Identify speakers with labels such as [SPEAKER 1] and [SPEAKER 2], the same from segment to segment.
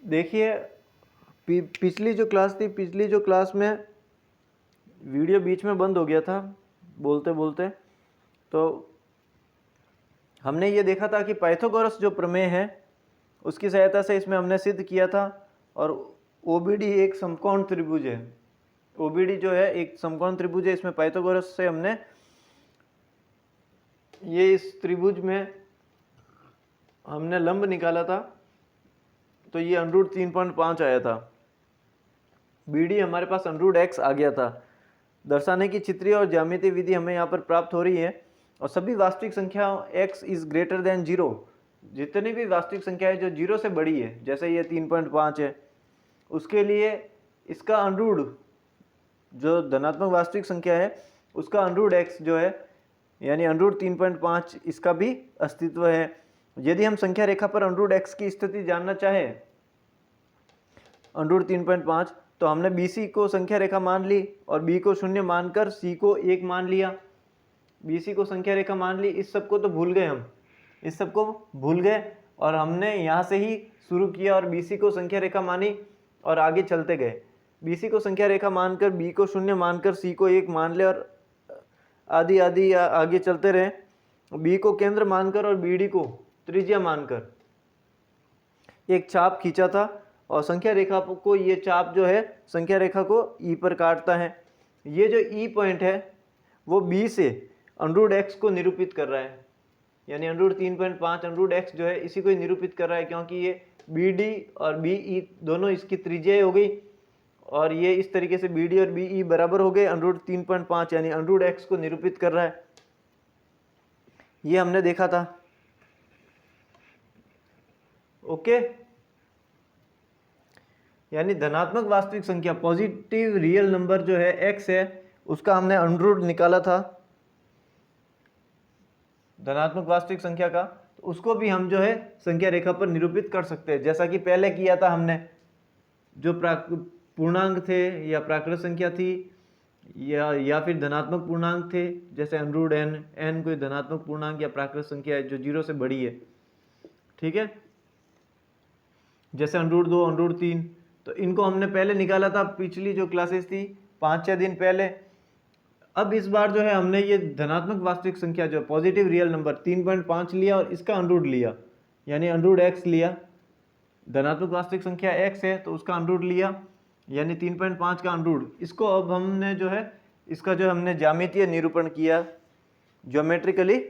[SPEAKER 1] देखिए पिछली जो क्लास थी, पिछली जो क्लास में वीडियो बीच में बंद हो गया था बोलते बोलते। तो हमने ये देखा था कि पाइथागोरस जो प्रमेय है उसकी सहायता से इसमें हमने सिद्ध किया था। और OBD एक समकोण त्रिभुज है। OBD जो है एक समकोण त्रिभुज है। इसमें पाइथागोरस से हमने ये इस त्रिभुज में हमने लंब निकाला था, तो ये √3.5 आया था। BD हमारे पास √x आ गया था। दर्शाने की चित्रीय और ज्यामितीय विधि हमें यहाँ पर प्राप्त हो रही है। और सभी वास्तविक संख्याओं x इज ग्रेटर देन 0, जितनी भी वास्तविक संख्या है जो 0 से बड़ी है, जैसे ये 3.5 है, उसके लिए इसका √, जो धनात्मक वास्तविक संख्या है उसका √x जो है यानी √3.5 इसका भी अस्तित्व है। यदि हम संख्या रेखा पर √x की स्थिति जानना चाहें √3.5, तो हमने BC को संख्या रेखा मान ली और B को 0 मानकर C को 1 मान लिया। BC को संख्या रेखा मान ली, इस सब को तो भूल गए, हम इस सब को भूल गए और हमने यहाँ से ही शुरू किया और BC को संख्या रेखा मानी और आगे चलते गए। BC को संख्या रेखा मानकर B को 0 मानकर C को 1 मान ले और आदि आदि आगे चलते रहे। B को केंद्र मानकर और BD को त्रिज्या मानकर एक चाप खींचा था और संख्या रेखा को, ये चाप जो है संख्या रेखा को E पर काटता है। ये जो E पॉइंट है वो B से √x को निरूपित कर रहा है, यानी √3.5 √x जो है इसी को ही निरूपित कर रहा है, क्योंकि ये BD और BE दोनों इसकी त्रिज्या हो गई और ये इस तरीके से BD और BE बराबर हो गए √3.5, यानी √x को निरूपित कर रहा है। ये हमने देखा था। ओके, यानी धनात्मक वास्तविक संख्या पॉजिटिव रियल नंबर जो है x है, उसका हमने √ निकाला था धनात्मक वास्तविक संख्या का, तो उसको भी हम जो है संख्या रेखा पर निरूपित कर सकते हैं, जैसा कि पहले किया था हमने। जो पूर्णांक थे या प्राकृत संख्या थी या फिर धनात्मक पूर्णांक थे, जैसे √n, n कोई धनात्मक पूर्णांक या प्राकृत संख्या है जो 0 से बड़ी है, ठीक है, जैसे √2 √3, तो इनको हमने पहले निकाला था पिछली जो क्लासेस थी 5-6 दिन पहले। अब इस बार जो है हमने ये धनात्मक वास्तविक संख्या जो पॉजिटिव रियल नंबर 3.5 लिया और इसका √ लिया, यानी √x लिया। धनात्मक वास्तविक संख्या x है तो उसका √ लिया, यानी 3.5 का √ इसको अब हमने जो है इसका जो हमने ज्यामितीय निरूपण किया, ज्योमेट्रिकली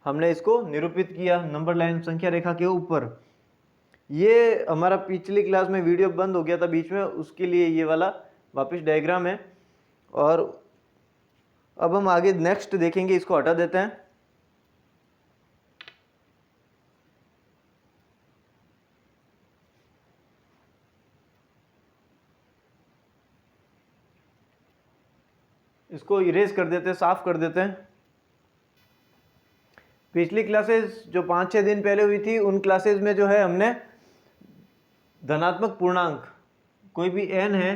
[SPEAKER 1] हमने इसको निरूपित किया नंबर लाइन संख्या रेखा के ऊपर। ये हमारा पिछली क्लास में वीडियो बंद हो गया था बीच में, उसके लिए ये वाला वापस डायग्राम है। और अब हम आगे नेक्स्ट देखेंगे, इसको हटा देते हैं। इसको इरेज कर देते हैं, साफ कर देते हैं। पिछली क्लासेस जो 5-6 दिन पहले हुई थी उन क्लासेस में जो है हमने धनात्मक पूर्णांक कोई भी n है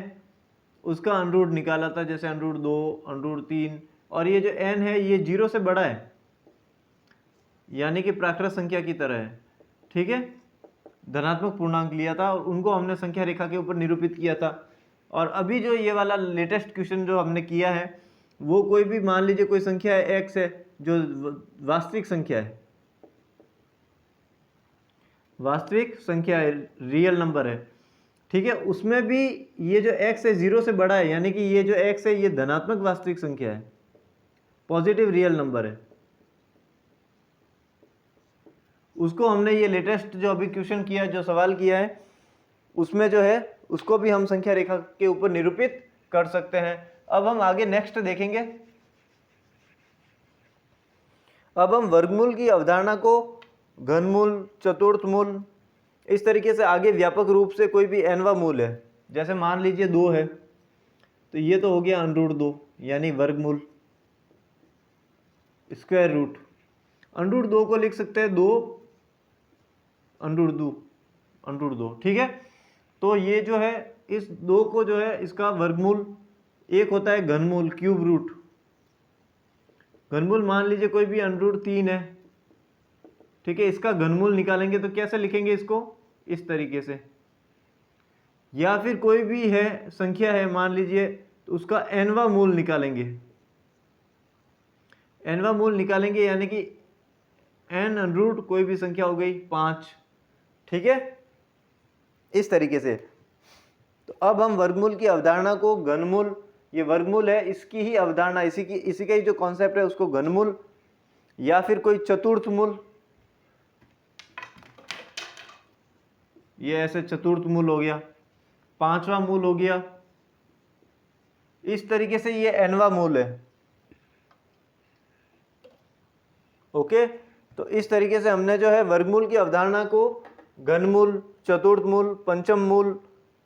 [SPEAKER 1] उसका √ निकाला था, जैसे √2 √3, और ये जो n है ये 0 से बड़ा है, यानी कि प्राकृत संख्या की तरह है, ठीक है। धनात्मक पूर्णांक लिया था और उनको हमने संख्या रेखा के ऊपर निरूपित किया था। और अभी जो ये वाला लेटेस्ट क्वेश्चन जो हमने किया है वो कोई भी मान लीजिए कोई संख्या है x है जो वास्तविक संख्या है, वास्तविक संख्या है, रियल नंबर है, ठीक है। उसमें भी ये जो x है 0 से बड़ा है, यानी कि ये जो x है ये धनात्मक वास्तविक संख्या है, पॉजिटिव रियल नंबर है। उसको हमने ये लेटेस्ट जो अभी क्वेश्चन किया, जो सवाल किया है, उसमें जो है उसको भी हम संख्या रेखा के ऊपर निरूपित कर सकते हैं। अब हम आगे नेक्स्ट देखेंगे। अब हम वर्गमूल की अवधारणा को घनमूल, चतुर्थमूल, इस तरीके से आगे व्यापक रूप से कोई भी nवा मूल है, जैसे मान लीजिए 2 है तो ये तो हो गया √2 यानी वर्गमूल, स्क्वायर रूट। √2 को लिख सकते हैं 2 √2, ठीक है। तो ये जो है इस 2 को जो है इसका वर्गमूल, एक होता है घनमूल, क्यूब रूट। घनमूल मान लीजिए कोई भी √3 है, ठीक है। इसका घनमूल निकालेंगे तो कैसे लिखेंगे इसको, इस तरीके से, या फिर कोई भी है संख्या है मान लीजिए, तो उसका nवा मूल निकालेंगे, nवा मूल निकालेंगे यानी कि n रूट कोई भी संख्या हो गई 5, ठीक है, इस तरीके से। तो अब हम वर्गमूल की अवधारणा को घनमूल, ये वर्गमूल है इसकी ही अवधारणा, इसी का ही जो कॉन्सेप्ट है उसको घनमूल या फिर कोई चतुर्थ मूल, ये ऐसे चतुर्थ मूल हो गया, 5वां मूल हो गया, इस तरीके से ये nवा मूल है। ओके, तो इस तरीके से हमने जो है वर्गमूल की अवधारणा को घनमूल, चतुर्थ मूल, पंचम मूल,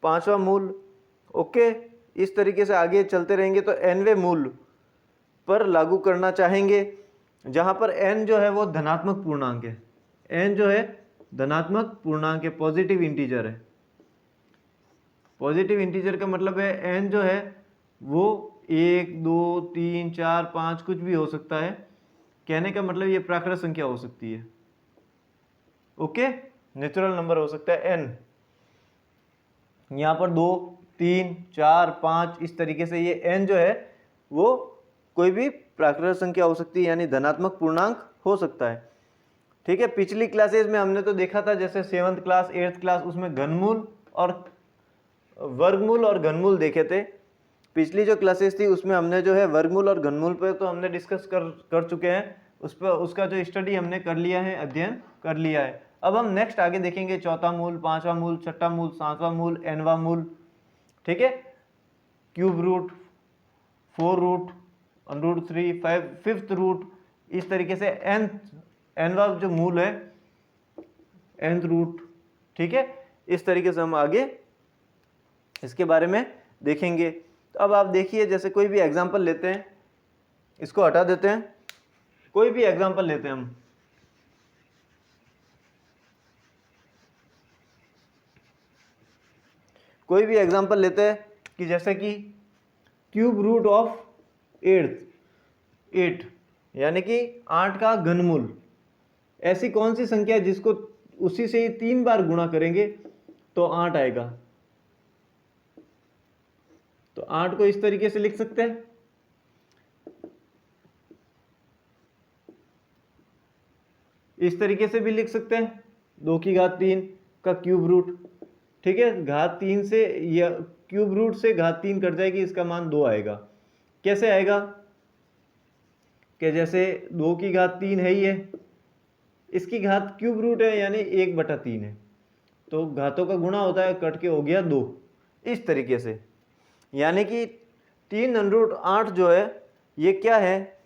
[SPEAKER 1] 5वां मूल, ओके, इस तरीके से आगे चलते रहेंगे तो nवें मूल पर लागू करना चाहेंगे, जहां पर n जो है वो धनात्मक पूर्णांक है, n जो है धनात्मक पूर्णांक है, पॉजिटिव इंटीजर है। पॉजिटिव इंटीजर का मतलब है n जो है वो 1, 2, 3, 4, 5 कुछ भी हो सकता है, कहने का मतलब ये प्राकृत संख्या हो सकती है, ओके, नेचुरल नंबर हो सकता है n, यहाँ पर 2, 3, 4, 5 इस तरीके से ये n जो है वो कोई भी प्राकृत संख्या हो सकती है, यानी धनात्मक पूर्णांक हो सकता है, ठीक है। पिछली क्लासेज में हमने तो देखा था, जैसे 7th क्लास 8th क्लास, उसमें घनमूल और वर्गमूल और घनमूल देखे थे। पिछली जो क्लासेस थी उसमें हमने जो है वर्गमूल और घनमूल पे तो हमने डिस्कस कर चुके हैं, उस पर उसका जो स्टडी हमने कर लिया है, अध्ययन कर लिया है। अब हम नेक्स्ट आगे देखेंगे चौथा मूल, 5वां मूल, छठा मूल, 7वां मूल, nवा मूल, ठीक है, cube root, 4 root, √3, 5th root, इस तरीके से nवा जो मूल है nth रूट, ठीक है, इस तरीके से हम आगे इसके बारे में देखेंगे। तो अब आप देखिए, जैसे कोई भी एग्जांपल लेते हैं, इसको हटा देते हैं, कोई भी एग्जांपल लेते हैं हम, कोई भी एग्जांपल लेते हैं कि जैसे कि क्यूब रूट ऑफ 8 यानी कि 8 का घनमूल, ऐसी कौन सी संख्या है जिसको उसी से ही 3 बार गुणा करेंगे तो 8 आएगा। तो 8 को इस तरीके से लिख सकते हैं, इस तरीके से भी लिख सकते हैं, 2 की घात 3 का क्यूब रूट, ठीक है, घात 3 से या क्यूब रूट से घात 3 कट जाएगी, इसका मान 2 आएगा। कैसे आएगा कि जैसे 2 की घात 3 है ही है, इसकी घात क्यूब रूट है यानी 1/3 है, तो घातों का गुणा होता है, कट के हो गया 2, इस तरीके से, यानी कि 3√8 जो है ये क्या है,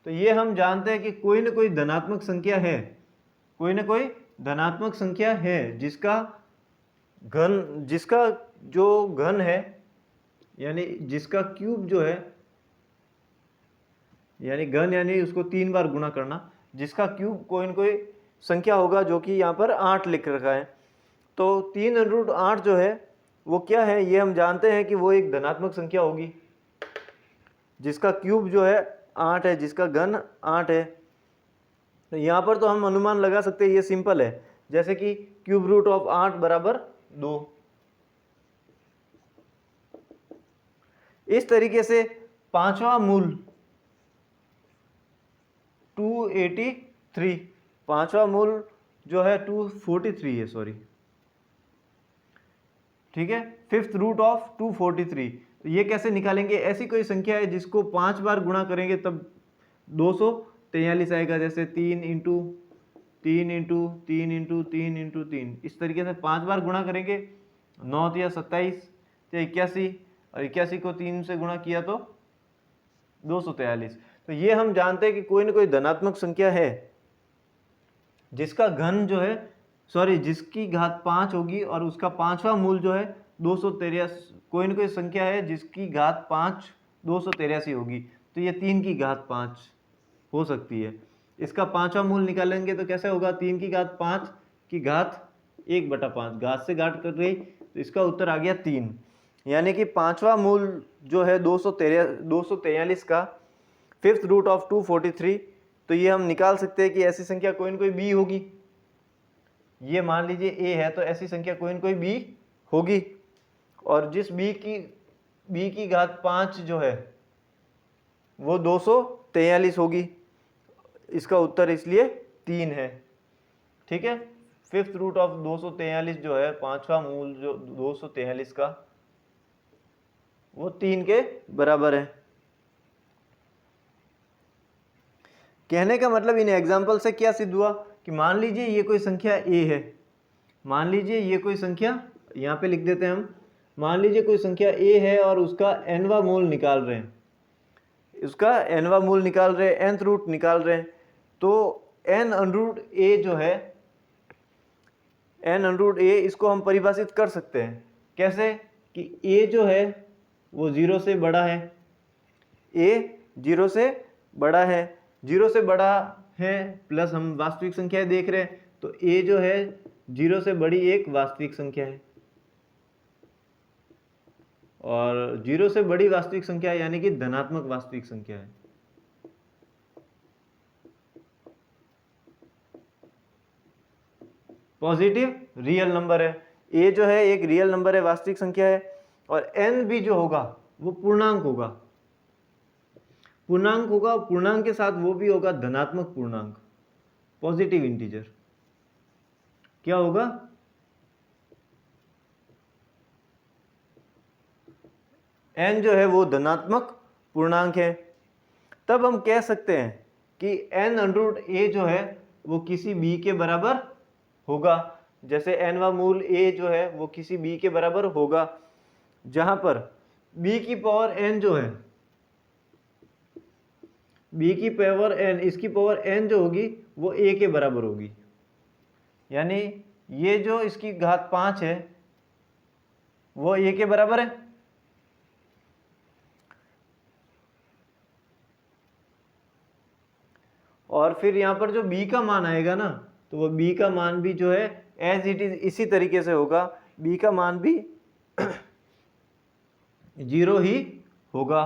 [SPEAKER 1] तो ये हम जानते हैं कि कोई ना कोई धनात्मक संख्या है, कोई ना कोई धनात्मक संख्या है जिसका जो घन है, यानी जिसका क्यूब जो है, यानी घन यानी उसको 3 बार गुणा करना, जिसका क्यूब कोई ना कोई संख्या होगा, जो कि यहाँ पर 8 लिख रखा है। तो 3√8 जो है वो क्या है, ये हम जानते हैं कि वो एक धनात्मक संख्या होगी जिसका क्यूब जो है 8 है, जिसका घन 8 है। तो यहाँ पर तो हम अनुमान लगा सकते हैं, ये सिंपल है, जैसे कि क्यूब रूट ऑफ 8 बराबर 2। इस तरीके से 5वां मूल 283, 5वां मूल जो है 243 है, सॉरी, ठीक है, 5th रूट ऑफ 243। तो ये कैसे निकालेंगे, ऐसी कोई संख्या है जिसको 5 बार गुणा करेंगे तब 243 आएगा, जैसे 3 इंटू 3 इंटू 3 इंटू 3 इंटू 3, इस तरीके से 5 बार गुणा करेंगे, 9 या 27 या 81, और 81 को 3 से गुणा किया तो 243। तो ये हम जानते हैं कि कोई ना कोई धनात्मक संख्या है जिसका घन जो है, सॉरी, जिसकी घात 5 होगी और उसका 5वां मूल जो है 283, कोई ना कोई संख्या है जिसकी घात 5 283 होगी, तो ये 3 की घात 5 हो सकती है। इसका 5वां मूल निकालेंगे तो कैसे होगा, 3 की घात 5 की घात 1/5, घात से घात कट गई, तो इसका उत्तर आ गया 3, यानी कि 5वां मूल जो है 243 का 5th रूट ऑफ 243 तो ये हम निकाल सकते हैं कि ऐसी संख्या कोई न कोई b होगी। ये मान लीजिए a है तो ऐसी संख्या कोई न कोई b होगी, और जिस b की घात 5 जो है वो 243 होगी। इसका उत्तर इसलिए 3 है। ठीक है, फिफ्थ रूट ऑफ 243 जो है, पांचवा मूल जो 243 का, वो 3 के बराबर है। कहने का मतलब इन एग्जाम्पल से क्या सिद्ध हुआ कि मान लीजिए ये कोई संख्या a है, मान लीजिए ये कोई संख्या, यहाँ पे लिख देते हैं हम, मान लीजिए कोई संख्या a है और उसका nवा मूल निकाल रहे हैं, उसका nवा मूल निकाल रहे हैं, nth रूट निकाल रहे हैं। तो n अंडर a जो है, n अंडर a, इसको हम परिभाषित कर सकते हैं कैसे कि a जो है वो 0 से बड़ा है, a 0 से बड़ा है, 0 से बड़ा है प्लस हम वास्तविक संख्या देख रहे हैं, तो a जो है 0 से बड़ी एक वास्तविक संख्या है, और 0 से बड़ी वास्तविक संख्या यानी कि धनात्मक वास्तविक संख्या है। पॉजिटिव रियल नंबर है, a जो है एक रियल नंबर है, वास्तविक संख्या है, और n भी जो होगा वो पूर्णांक होगा, पूर्णांक होगा, पूर्णांक के साथ वो भी होगा धनात्मक पूर्णांक, पॉजिटिव इंटीजर। क्या होगा? n जो है वो धनात्मक पूर्णांक है। तब हम कह सकते हैं कि n अंडर a जो है वो किसी b के बराबर होगा। जैसे nवा मूल a जो है वो किसी b के बराबर होगा, जहां पर b की पावर n जो है, b की पावर n, इसकी पावर n जो होगी वो a के बराबर होगी। यानी ये जो इसकी घात 5 है वो a के बराबर है। और फिर यहाँ पर जो b का मान आएगा ना, तो वो b का मान भी जो है एज इट इज इसी तरीके से होगा, b का मान भी 0 ही होगा,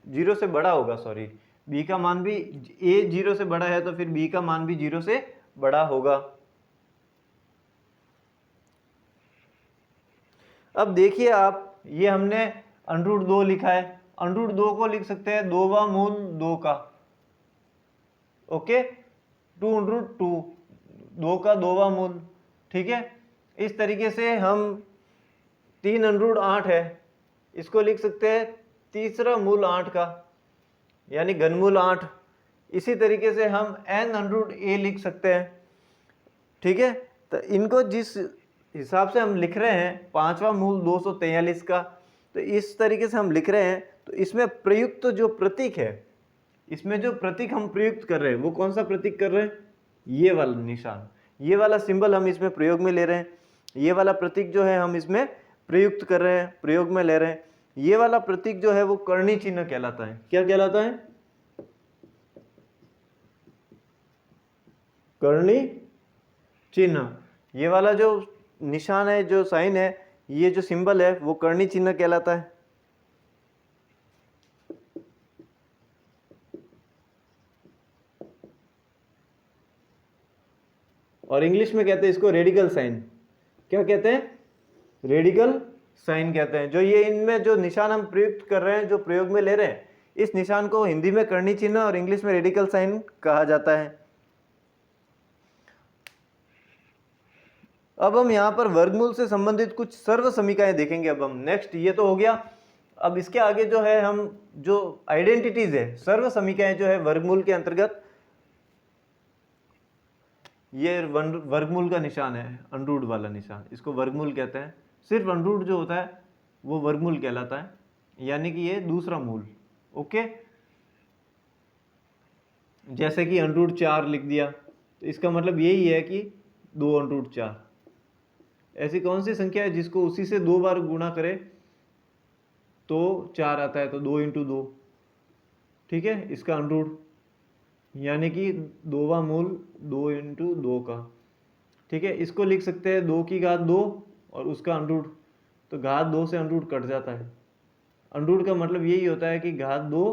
[SPEAKER 1] 0 से बड़ा होगा, सॉरी, b का मान भी, a 0 से बड़ा है तो फिर b का मान भी 0 से बड़ा होगा। अब देखिए आप, ये हमने अंडर 2 लिखा है, अंडर 2 को लिख सकते हैं 2वां मूल 2 का, ओके, 2 अंडर 2, 2 का 2वां मूल, ठीक है। इस तरीके से हम 3 अंडर 8 है, इसको लिख सकते हैं तीसरा मूल 8 का, यानी घनमूल 8। इसी तरीके से हम n अंडर a लिख सकते हैं, ठीक है। तो इनको जिस हिसाब से हम लिख रहे हैं, पांचवा मूल 243 का, तो इस तरीके से हम लिख रहे हैं। तो इसमें प्रयुक्त जो प्रतीक है, इसमें जो प्रतीक हम प्रयुक्त कर रहे हैं वो कौन सा प्रतीक कर रहे हैं? ये वाला निशान, ये वाला सिंबल हम इसमें प्रयोग में ले रहे हैं, ये वाला प्रतीक जो है हम इसमें प्रयुक्त कर रहे हैं, प्रयोग में ले रहे हैं। ये वाला प्रतीक जो है वो कर्णी चिन्ह कहलाता है। क्या कहलाता है? कर्णी चिन्ह। ये वाला जो निशान है, जो साइन है, ये जो सिंबल है वो कर्णी चिन्ह कहलाता है। और इंग्लिश में कहते हैं इसको रेडिकल साइन। क्या कहते हैं? रेडिकल साइन कहते हैं। जो ये इनमें जो निशान हम प्रयुक्त कर रहे हैं, जो प्रयोग में ले रहे हैं, इस निशान को हिंदी में कर्णी चिन्ह और इंग्लिश में रेडिकल साइन कहा जाता है। अब हम यहाँ पर वर्गमूल से संबंधित कुछ सर्व समीकरण देखेंगे। अब हम नेक्स्ट, ये तो हो गया। अब इसके आगे जो है हम जो आइडेंटिटीज है, सर्व समीकरण जो है वर्गमूल के अंतर्गत, ये वर्गमूल का निशान है, अंडरूट वाला निशान, इसको वर्गमूल कहते हैं। सिर्फ अंडरूट जो होता है वो वर्गमूल कहलाता है, यानी कि ये दूसरा मूल, ओके। जैसे कि अंडरूट 4 लिख दिया, तो इसका मतलब यही है कि 2 अंडरूट 4। ऐसी कौन सी संख्या है जिसको उसी से 2 बार गुणा करे तो 4 आता है? तो 2 इंटू 2, ठीक है, इसका अंडरूट, यानी कि 2वां मूल 2 इंटू 2 का, ठीक है। इसको लिख सकते हैं 2 की घात 2 और उसका अंडरूट, तो घात 2 से अंडरूट कट जाता है। अंडरूट का मतलब यही होता है कि घात 2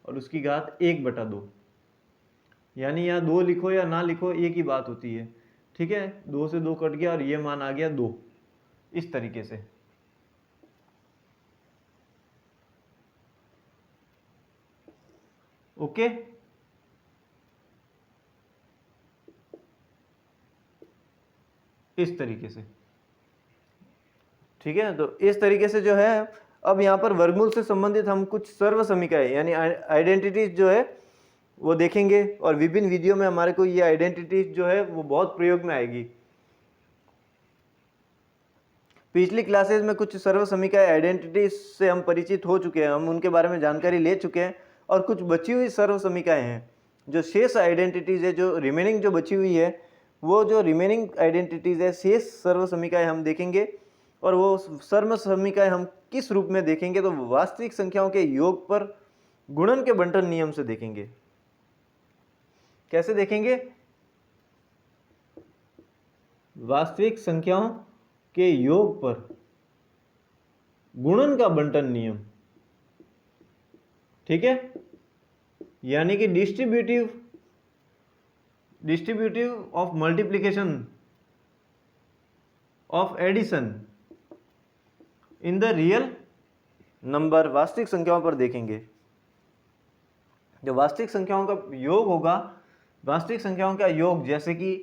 [SPEAKER 1] और उसकी घात 1/2। यानी यहाँ 2 लिखो या ना लिखो एक ही बात होती है, ठीक है। 2 से 2 कट गया और ये मान आ गया 2, इस तरीके से। ओके, इस तरीके से, ठीक है। तो इस तरीके से जो है, अब यहाँ पर वर्गमूल से संबंधित हम कुछ सर्व समीकरण यानी आइडेंटिटीज जो है वो देखेंगे, और विभिन्न वीडियो में हमारे को ये आइडेंटिटीज जो है वो बहुत प्रयोग में आएगी। पिछली क्लासेस में कुछ सर्व समीकरण आइडेंटिटीज से हम परिचित हो चुके हैं, हम उनके बारे में जानकारी ले चुके हैं, और कुछ बची हुई सर्व समीकरण हैं, जो शेष आइडेंटिटीज है, जो रिमेनिंग जो बची हुई है, वो जो रिमेनिंग आइडेंटिटीज है, शेष सर्व समीकरण हम देखेंगे। और वो सर्व समीकरण हम किस रूप में देखेंगे, तो वास्तविक संख्याओं के योग पर गुणन के बंटन नियम से देखेंगे। कैसे देखेंगे? वास्तविक संख्याओं के योग पर गुणन का बंटन नियम, ठीक है। यानी कि distributive of multiplication of addition in the real number, वास्तविक संख्याओं पर देखेंगे। जो वास्तविक संख्याओं का योग होगा, वास्तविक संख्याओं का योग, जैसे कि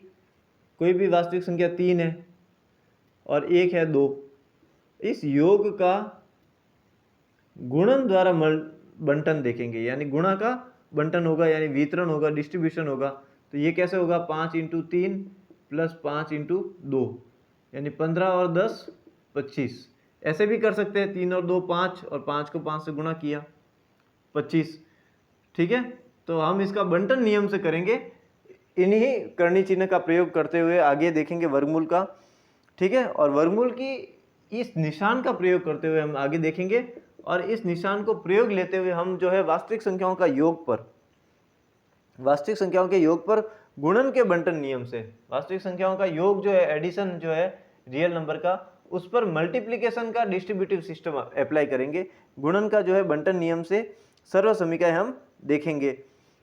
[SPEAKER 1] कोई भी वास्तविक संख्या 3 है और 1 है 2, इस योग का गुणन द्वारा बंटन देखेंगे, यानी गुणा का बंटन होगा, यानी वितरण होगा, डिस्ट्रीब्यूशन होगा। तो ये कैसे होगा? 5 × 3 + 5 × 2, यानी 15 और 10 25। ऐसे भी कर सकते हैं, 3 और 2 5, और 5 को 5 से गुणा किया 25, ठीक है। तो हम इसका बंटन नियम से करेंगे, इन्हीं करनी चिन्ह का प्रयोग करते हुए आगे देखेंगे वर्गमूल का, ठीक है। और वर्गमूल की इस निशान का प्रयोग करते हुए हम आगे देखेंगे, और इस निशान को प्रयोग लेते हुए हम जो है वास्तविक संख्याओं का योग पर, वास्तविक संख्याओं के योग पर गुणन के बंटन नियम से, वास्तविक संख्याओं का योग जो है, एडिशन जो है रियल नंबर का, उस पर मल्टीप्लिकेशन का डिस्ट्रीब्यूटिव सिस्टम अप्लाई करेंगे। गुणन का जो है बंटन नियम से सर्व समीकरण हम देखेंगे।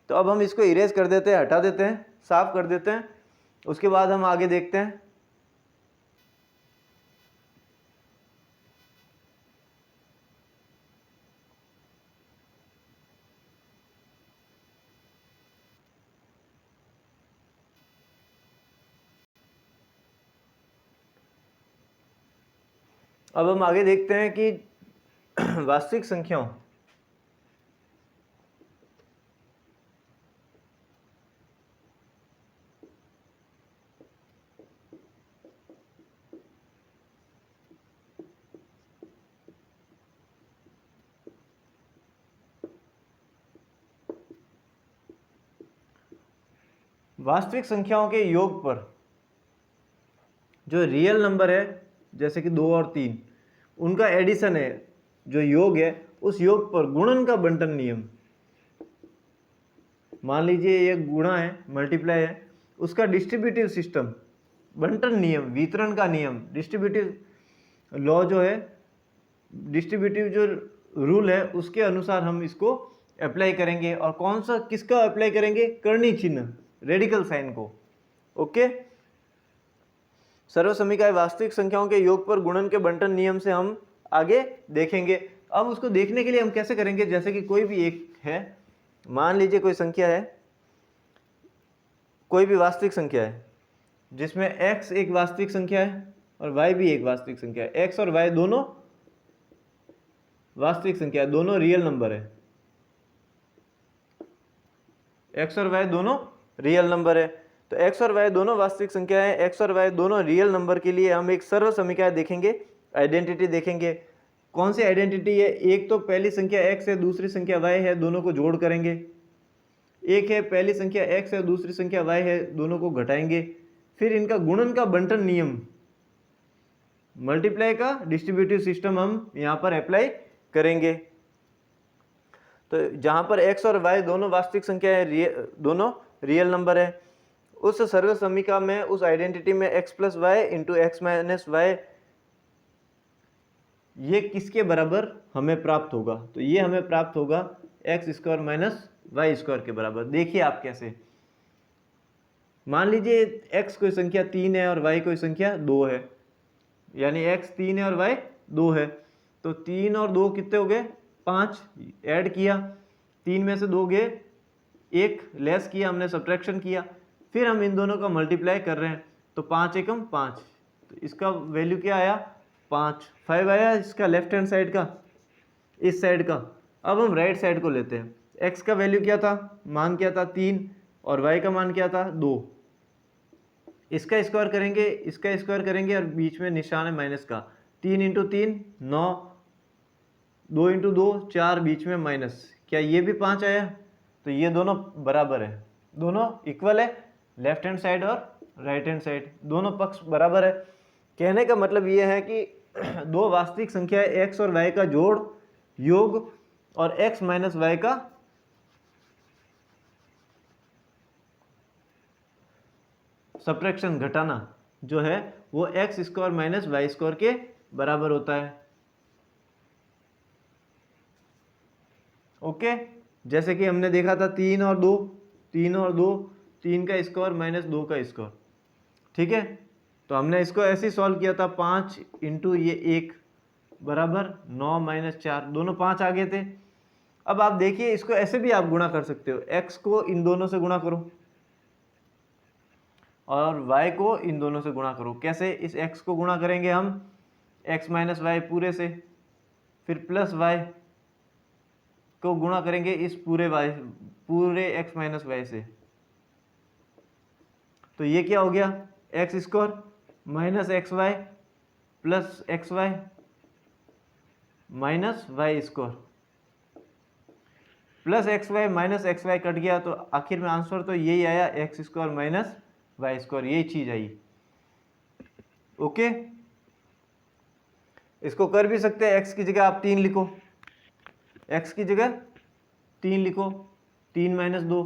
[SPEAKER 1] तो अब हम इसको इरेज कर देते हैं, हटा देते हैं, साफ कर देते हैं, उसके बाद हम आगे देखते हैं। अब हम आगे देखते हैं कि वास्तविक संख्याओं वास्तविक संख्याओं के योग पर जो रियल नंबर है, जैसे कि 2 और 3, उनका एडिशन है, जो योग है, उस योग पर गुणन का बंटन नियम। मान लीजिए ये गुणा है, मल्टीप्लाई है, उसका डिस्ट्रीब्यूटिव सिस्टम, बंटन नियम, वितरण का नियम, डिस्ट्रीब्यूटिव लॉ जो है, डिस्ट्रीब्यूटिव जो रूल है, उसके अनुसार हम इसको अप्लाई करेंगे। और कौन सा, किसका अप्लाई करेंगे? करनी चिन्ह, रेडिकल साइन को। ओके, सर्व समीकरण वास्तविक संख्याओं के योग पर गुणन के बंटन नियम से हम आगे देखेंगे। अब उसको देखने के लिए हम कैसे करेंगे? जैसे कि कोई भी एक है, मान लीजिए कोई संख्या है, कोई भी वास्तविक संख्या है, जिसमें x एक वास्तविक संख्या है और y भी एक वास्तविक संख्या है। x और y दोनों वास्तविक संख्या है, दोनों रियल नंबर है। x और y दोनों रियल नंबर है। तो x और y दोनों वास्तविक संख्या है, x और y दोनों रियल नंबर के लिए हम एक सर्व समीकरण देखेंगे, आइडेंटिटी देखेंगे। कौन सी आइडेंटिटी है? एक तो पहली संख्या x है, दूसरी संख्या y है, दोनों को जोड़ करेंगे। एक है पहली संख्या x है, दूसरी संख्या y है, दोनों को घटाएंगे। फिर इनका गुणन का बंटन नियम, मल्टीप्लाई का डिस्ट्रीब्यूटिव सिस्टम हम यहाँ पर अप्लाई करेंगे। तो जहाँ पर x और y दोनों वास्तविक संख्या है, दोनों रियल नंबर है, उस सर्व समीकरण में, उस आइडेंटिटी में x + y × x - y, ये किसके बराबर हमें प्राप्त होगा? तो ये हमें प्राप्त होगा x square minus y square के बराबर। देखिए आप कैसे, मान लीजिए x कोई संख्या 3 है और y कोई संख्या 2 है, यानी x 3 है और y 2 है, तो 3 और 2 कितने हो गए 5, ऐड किया, 3 में से 2 गए 1, लेस किया हमने, सब्ट्रैक्शन किया, फिर हम इन दोनों का मल्टीप्लाई कर रहे हैं, तो 5 एकम 5, तो इसका वैल्यू क्या आया 5, 5 आया इसका लेफ्ट हैंड साइड का, इस साइड का। अब हम राइट साइड को लेते हैं, x का वैल्यू क्या था, मान क्या था 3, और y का मान क्या था 2, इसका स्क्वायर करेंगे, इसका स्क्वायर करेंगे, और बीच में निशान है माइनस का, 3 इंटू 3 9, 2 इंटू 2 4, बीच में माइनस, क्या ये भी 5 आया, तो ये दोनों बराबर है, दोनों इक्वल है, लेफ्ट हैंड साइड और राइट हैंड साइड दोनों पक्ष बराबर है। कहने का मतलब ये है कि दो वास्तविक संख्या x और y का जोड़, योग, और x माइनस वाई का सब्ट्रैक्शन, घटाना जो है वो x square minus y square के बराबर होता है। ओके, जैसे कि हमने देखा था 3 और 2, 3 और 2, 3 का स्क्वायर माइनस 2 का स्क्वायर, ठीक है, तो हमने इसको ऐसे ही सॉल्व किया था, 5 इंटू ये 1 बराबर 9 माइनस 4, दोनों 5 आ गए थे। अब आप देखिए इसको ऐसे भी आप गुणा कर सकते हो, x को इन दोनों से गुणा करो और y को इन दोनों से गुणा करो। कैसे, इस x को गुणा करेंगे हम x माइनस वाई पूरे से, फिर प्लस y को गुणा करेंगे इस पूरे x माइनस वाई से, तो ये क्या हो गया x square minus x y plus x y minus y square, plus x y minus x y cut गया, तो आखिर में आंसर तो यही आया x square minus y square, यही चीज आई। ओके, इसको कर भी सकते हैं, एक्स की जगह आप 3 लिखो, एक्स की जगह 3 लिखो, 3 माइनस 2,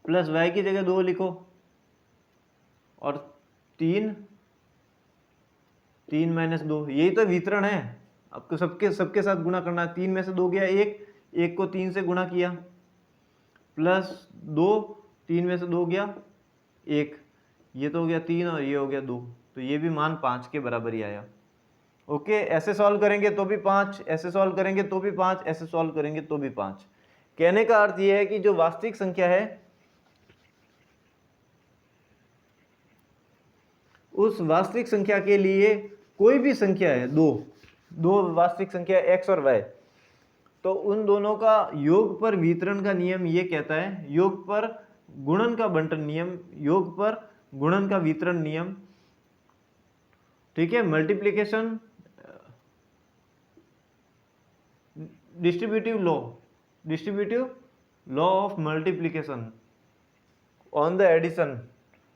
[SPEAKER 1] प्लस वाई की जगह 2 लिखो, और 3 माइनस 2, यही तो वितरण है, आपको सबके साथ गुणा करना है। 3 में से 2 गया 1 को 3 से गुणा किया, प्लस 2, 3 में से 2 गया 1, ये तो हो गया 3 और ये हो गया 2, तो ये भी मान 5 के बराबर ही आया। ओके, ऐसे सॉल्व करेंगे तो भी 5, ऐसे सॉल्व करेंगे तो भी 5, ऐसे सॉल्व करेंगे तो भी 5। कहने का अर्थ ये है कि जो वास्तविक संख्या है उस वास्तविक संख्या के लिए, कोई भी संख्या है, दो वास्तविक संख्या x और y, तो उन दोनों का योग पर वितरण का नियम ये कहता है, योग पर गुणन का बंटन नियम, योग पर गुणन का वितरण नियम, ठीक है, multiplication distributive law of multiplication on the addition.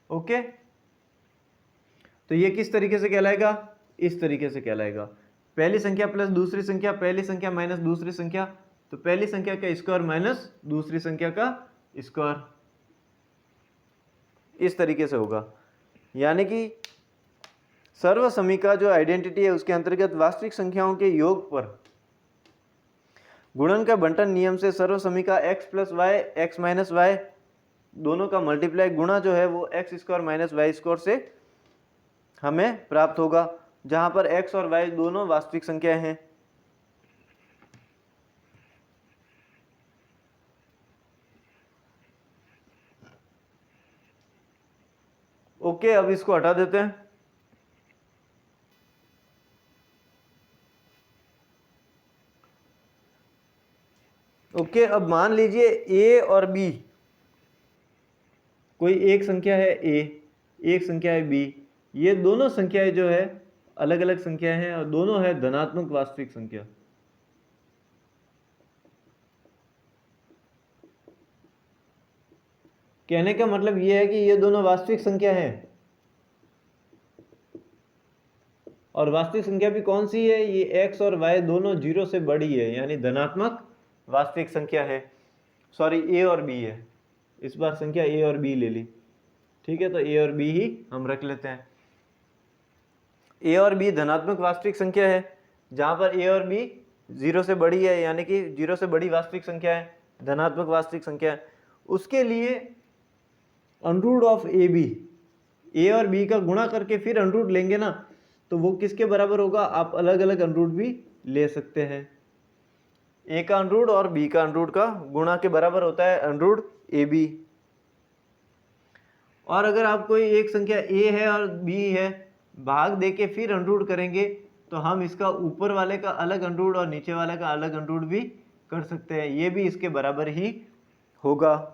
[SPEAKER 1] Okay, तो ये किस तरीके से कहलाएगा, इस तरीके से कहलाएगा, पहली संख्या प्लस दूसरी संख्या, पहली संख्या माइनस दूसरी संख्या, तो पहली संख्या का स्क्वायर माइनस दूसरी संख्या का स्क्वायर, इस तरीके से होगा। यानी कि सर्वसमीका जो आइडेंटिटी है उसके अंतर्गत वास्तविक संख्याओं के योग पर गुणन का बंटन नियम से सर्वसमीका x plus y x minus y दोनों का मल्टीप्लाई गुणा जो है वो x square minus y square से हमें प्राप्त होगा, जहां पर x और y दोनों वास्तविक संख्याएं हैं। ओके, अब इसको हटा देते हैं। ओके, अब मान लीजिए a और b, कोई एक संख्या है a, एक संख्या है b, ये दोनों संख्याएं जो है अलग अलग संख्याएं हैं और दोनों है धनात्मक वास्तविक संख्या। कहने का मतलब ये है कि ये दोनों वास्तविक संख्या हैं, और वास्तविक संख्या भी कौन सी है, ये x और y दोनों 0 से बड़ी है, यानी धनात्मक वास्तविक संख्या है। सॉरी, a और b है, इस बार संख्या a और b ले ली, ठीक है, तो a और b ही हम रख लेते हैं। a और b धनात्मक वास्तविक संख्या है, जहां पर a और b जीरो से बड़ी है, यानी कि जीरो से बड़ी वास्तविक संख्या है, धनात्मक वास्तविक संख्या है, उसके लिए अंडरूट ऑफ ए बी, ए और बी का गुणा करके फिर अंडरूट लेंगे ना, तो वो किसके बराबर होगा? आप अलग अलग अंडरूट भी ले सकते हैं। ए का अंडरूट और बी का अंडरूट का गुणा के बराबर होता है अंडरूट ए बी। और अगर आप कोई एक संख्या ए है और बी है, भाग दे के फिर अंडरूट करेंगे, तो हम इसका ऊपर वाले का अलग अंडरूट और नीचे वाले का अलग अंडरूट भी कर सकते हैं, ये भी इसके बराबर ही होगा।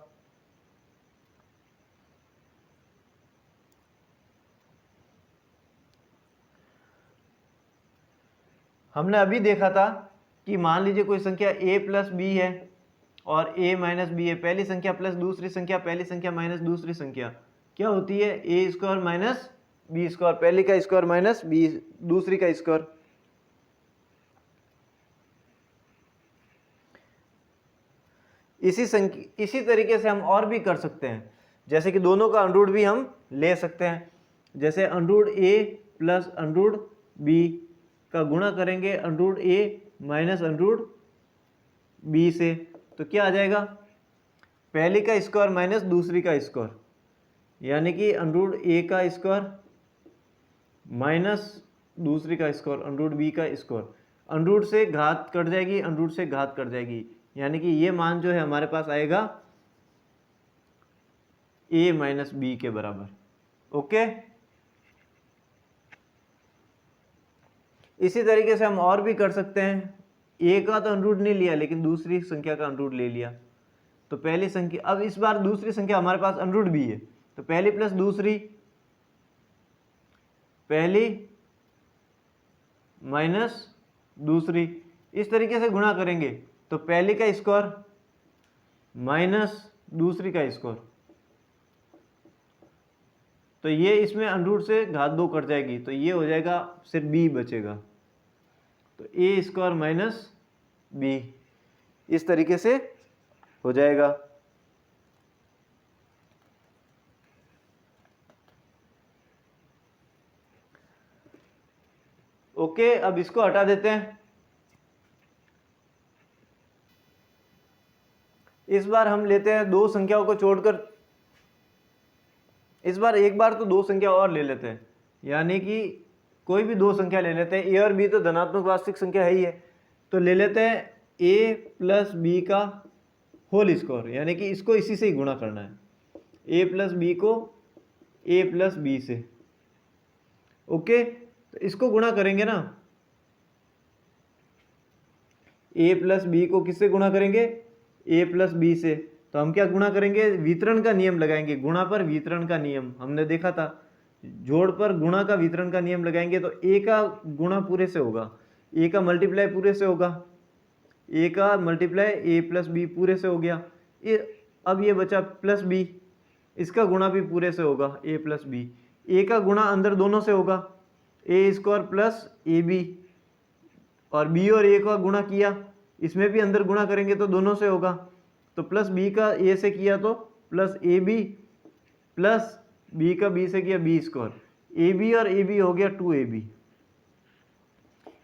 [SPEAKER 1] हमने अभी देखा था कि मान लीजिए कोई संख्या a प्लस बी है और a माइनस बी है, पहली संख्या प्लस दूसरी संख्या, पहली संख्या माइनस दूसरी संख्या, क्या होती है? ए स्क्वायर माइनस बी स्क्वायर, पहली का स्क्वायर माइनस बी दूसरी का स्क्वायर। इसी तरीके से हम और भी कर सकते हैं, जैसे कि दोनों का अंडरूट भी हम ले सकते हैं। जैसे अंडरूट ए प्लस अंडरूट बी का गुणा करेंगे अंडरूट ए माइनस अंडरूट बी से, तो क्या आ जाएगा? पहली का स्क्वायर माइनस दूसरी का स्क्वायर, यानी कि अंडरूट ए का स्क्वायर माइनस दूसरी का स्क्वायर अंडरूट बी का स्क्वायर। अंडरूट से घात कट जाएगी, अंडरूट से घात कट जाएगी, यानी कि ये मान जो है हमारे पास आएगा a माइनस बी के बराबर। ओके, इसी तरीके से हम और भी कर सकते हैं। a का तो अंडरूट नहीं लिया, लेकिन दूसरी संख्या का अंडरूट ले लिया, तो पहली संख्या, अब इस बार दूसरी संख्या हमारे पास अंडरूट भी है, तो पहली प्लस दूसरी, पहली माइनस दूसरी, इस तरीके से गुणा करेंगे, तो पहली का स्क्वायर माइनस दूसरी का स्क्वायर, तो ये इसमें अंडरूट से घात दो कट जाएगी, तो ये हो जाएगा, सिर्फ b बचेगा, तो a स्क्वायर माइनस बी, इस तरीके से हो जाएगा। ओके, अब इसको हटा देते हैं। इस बार हम लेते हैं दो संख्याओं को छोड़कर, इस बार एक बार तो दो संख्या और ले लेते हैं, यानी कि कोई भी दो संख्या ले लेते हैं। ए और बी तो धनात्मक वास्तविक संख्या है ही है, तो ले लेते हैं a प्लस बी का होल स्क्वायर, यानी कि इसको इसी से ही गुणा करना है, a प्लस बी को a प्लस बी से। ओके, तो इसको गुणा करेंगे ना, a प्लस बी को किससे गुणा करेंगे? a प्लस बी से, तो हम क्या गुणा करेंगे? वितरण का नियम लगाएंगे, गुणा पर वितरण का नियम हमने देखा था, जोड़ पर गुणा का वितरण का नियम लगाएंगे, तो a का गुणा पूरे से होगा, a का मल्टीप्लाई पूरे से होगा, a का मल्टीप्लाई a प्लस बी पूरे से हो गया। अब ये बचा प्लस b, इसका गुणा भी पूरे से होगा, a प्लस बी, a का गुणा अंदर दोनों से होगा, a square plus a b, और b और a का गुणा किया, इसमें भी अंदर गुणा करेंगे तो दोनों से होगा, तो प्लस b का a से किया तो plus a b, plus b का b से किया b स्क्वायर, ए बी और ए बी हो गया 2ab,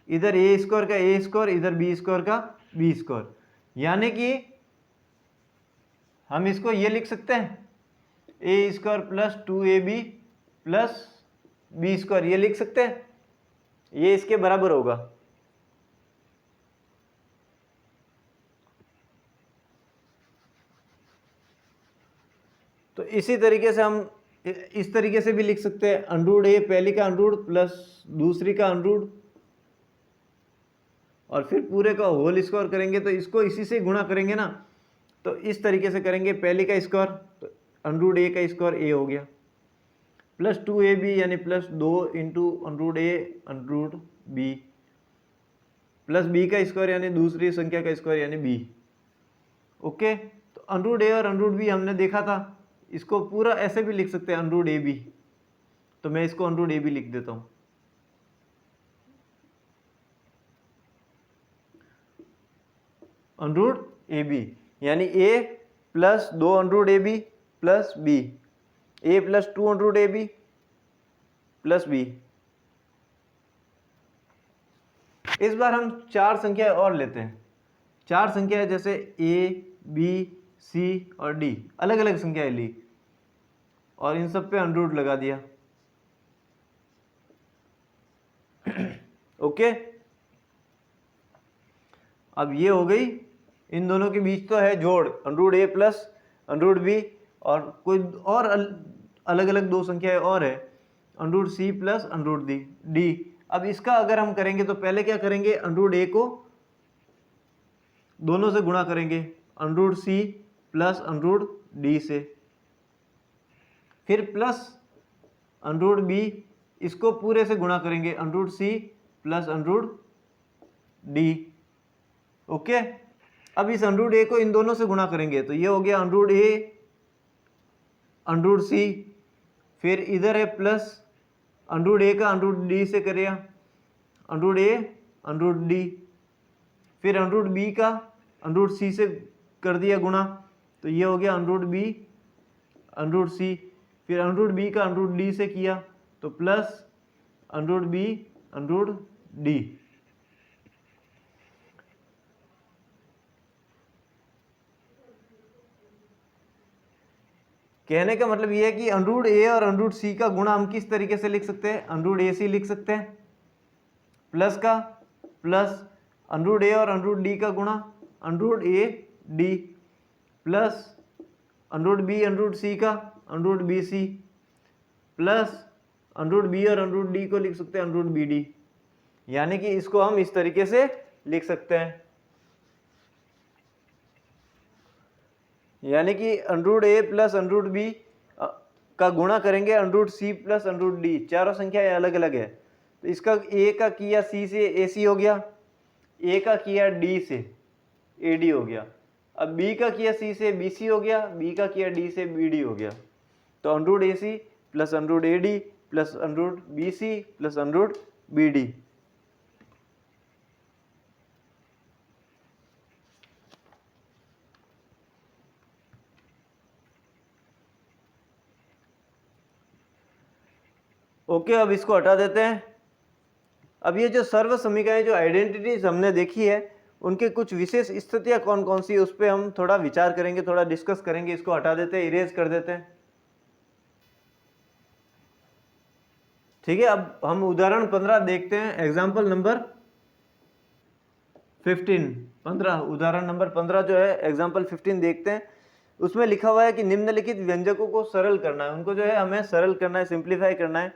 [SPEAKER 1] इधर a स्क्वायर का a स्क्वायर, इधर b स्क्वायर का b स्क्वायर, यानी कि हम इसको ये लिख सकते हैं a square plus 2ab plus b square, ये लिख सकते हैं, ये इसके बराबर होगा। तो इसी तरीके से हम इस तरीके से भी लिख सकते हैं, अंडरूट a पहली का अंडरूट प्लस दूसरी का अंडरूट, और फिर पूरे का होल स्क्वायर करेंगे, तो इसको इसी से गुणा करेंगे ना, तो इस तरीके से करेंगे, पहली का स्क्वायर, तो अंडरूट a का स्क्वायर a हो गया, प्लस 2ab यानी plus 2 into under root a under root b, plus b का स्क्वायर यानी दूसरी संख्या का स्क्वायर यानी b। ओके, तो अंडरूट a और अंडरूट b हमने देखा था, इसको पूरा ऐसे भी लिख सकते हैं अंडरूट ab, तो मैं इसको अंडरूट ab लिख देता हूँ। अंडरूट ab यानी a plus 2 under root ab plus b, a plus 2 under root ab plus b। इस बार हम 4 संख्या और लेते हैं। 4 संख्या जैसे ए, बी, सी और डी, अलग अलग संख्याएं ली और इन सब पे अंडर रूट लगा दिया। ओके, अब ये हो गई, इन दोनों के बीच तो है जोड़, under root a plus under root b, और कोई और अलग अलग 2 संख्याएं और है, under root c plus under root d. अब इसका अगर हम करेंगे तो पहले क्या करेंगे, अंडर रूट ए को दोनों से गुणा करेंगे, under root c plus under root d से, फिर प्लस अंडर रूट बी, इसको पूरे से गुणा करेंगे, under root c plus under root d. Okay, अब इस अंडर रूट ए को इन दोनों से गुणा करेंगे तो ये हो गया under root a under root c, फिर इधर है प्लस अंडर रूट ए का अंडर रूट डी से करेगा, under root a under root d, फिर अंडर रूट बी का अंडर रूट सी से कर दिया गुणा, तो ये हो गया under root b under root c, फिर अंडर रूट बी का अंडर रूट डी से किया तो plus under root b under root d. कहने का मतलब ये है कि अंडर रूट ए और अंडर रूट सी का गुणा हम किस तरीके से लिख सकते हैं, अंडर रूट ए सी लिख सकते हैं, प्लस का प्लस अंडर रूट ए और अंडर रूट डी का गुणा under root a d, plus under root b under root c का under root b c, plus under root b और अंडर रूट डी को लिख सकते हैं अंडर रूट बी डी। यानी कि इसको हम इस तरीके से लिख सकते हैं, यानी कि under root a plus under root b का गुणा करेंगे under root c plus under root d, चारों संख्याएं अलग अलग है, तो इसका ए का किया सी से ए सी हो गया, ए का किया डी से ए डी हो गया, अब बी का किया सी से बी सी हो गया, बी का किया डी से बी डी हो गया, तो under root a c plus under root a d plus under root b c plus under root b d. Okay, अब इसको हटा देते हैं। अब ये जो सर्व समीकरण जो आइडेंटिटीज हमने देखी है उनके कुछ विशेष स्थितियां कौन कौन सी, उस पर हम थोड़ा विचार करेंगे, थोड़ा डिस्कस करेंगे। इसको हटा देते हैं, इरेज कर देते हैं। ठीक है, अब हम उदाहरण 15 देखते हैं, एग्जाम्पल नंबर 15, उदाहरण नंबर 15 जो है एग्जाम्पल 15 देखते हैं। उसमें लिखा हुआ है कि निम्नलिखित व्यंजकों को सरल करना है, उनको जो है हमें सरल करना है, सिंप्लीफाई करना है।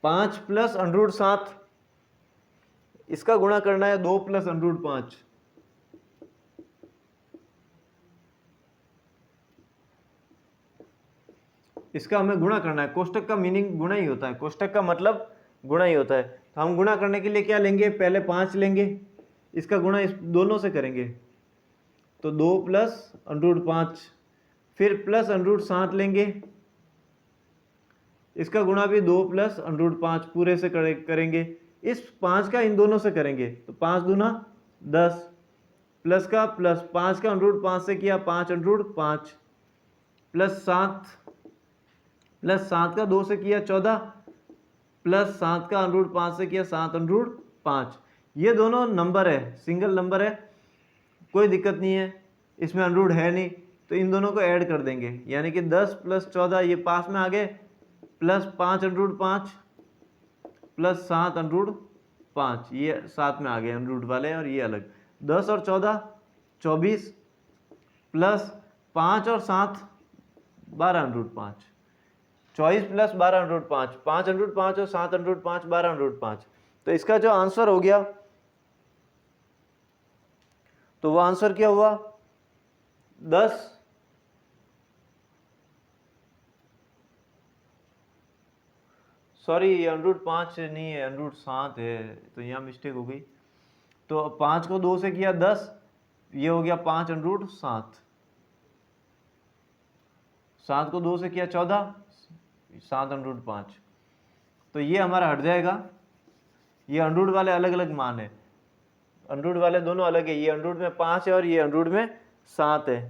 [SPEAKER 1] 5 प्लस अंडर रूट 7, इसका गुणा करना है 2 प्लस अंडर रूट 5। इसका हमें गुणा करना है। कोष्टक का मीनिंग गुणा ही होता है, कोष्टक का मतलब गुणा ही होता है। तो हम गुणा करने के लिए क्या लेंगे, पहले 5 लेंगे, इसका गुणा इस दोनों से करेंगे तो 2 प्लस अंडर रूट 5, फिर प्लस अंडर रूट 7 लेंगे, इसका गुणा भी 2 प्लस अंडर रूट 5 पूरे से करेंगे। इस 5 का इन दोनों से करेंगे तो 5 दूना 10, प्लस का प्लस 5 का अंडर रूट 5 से किया 5 अंडर रूट 5, प्लस 7 का 2 से किया 14, प्लस 7 का अंडर रूट 5 से किया 7 अंडर रूट 5। ये दोनों नंबर है, सिंगल नंबर है, कोई दिक्कत नहीं है, इसमें अंडर रूट है नहीं, तो इन दोनों को ऐड कर देंगे, यानी कि 10 प्लस 14 ये पास में आ गए, plus 5 under root 5 plus 7 under root 5, ये साथ में आ गए अंडर रूट वाले और ये अलग। 10 और 14 24, प्लस 5 और 7 12 under root 5, 24 plus 12 under root 5, 5 under root 5 और 7 अंडर रूट 5 12 अंडर रूट 5। तो इसका जो आंसर हो गया, तो वो आंसर क्या हुआ, 10 सॉरी अंडर रूट 5 नहीं है, अंडर रूट 7 है, तो यहाँ मिस्टेक हो गई। तो 5 को 2 से किया 10, ये हो गया 5 अंडर रूट 7, 7 को 2 से किया 14, 7 अंडर रूट 5, तो ये हमारा हट जाएगा। ये अंडर रूट वाले अलग अलग मान है, अंडर रूट वाले दोनों अलग है, ये अंडर रूट में 5 है और ये अंडर रूट में 7 है।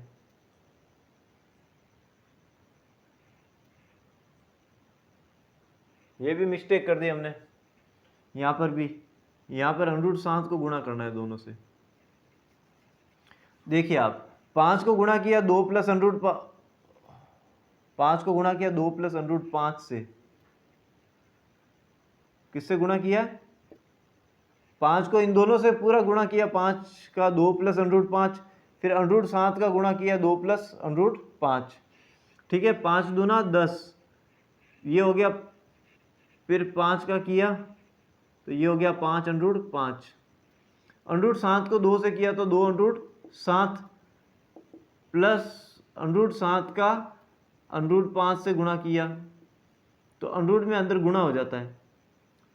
[SPEAKER 1] ये भी मिस्टेक कर दी हमने, यहाँ पर भी, यहाँ पर √7 को गुणा करना है दोनों से। देखिए आप 5 को गुणा किया 2 प्लस √5 को गुणा किया 2 प्लस √5 से, किससे गुणा किया? 5 को इन दोनों से पूरा गुणा किया, 5 का 2 प्लस √5, फिर √7 का गुणा किया 2 प्लस √5, ठीक है। 5 दूना 10, ये हो गया, फिर 5 का किया तो ये हो गया 5 √5, √7 को 2 से किया तो 2 √7 प्लस √7 का √5 से गुणा किया तो √ में अंदर गुणा हो जाता है,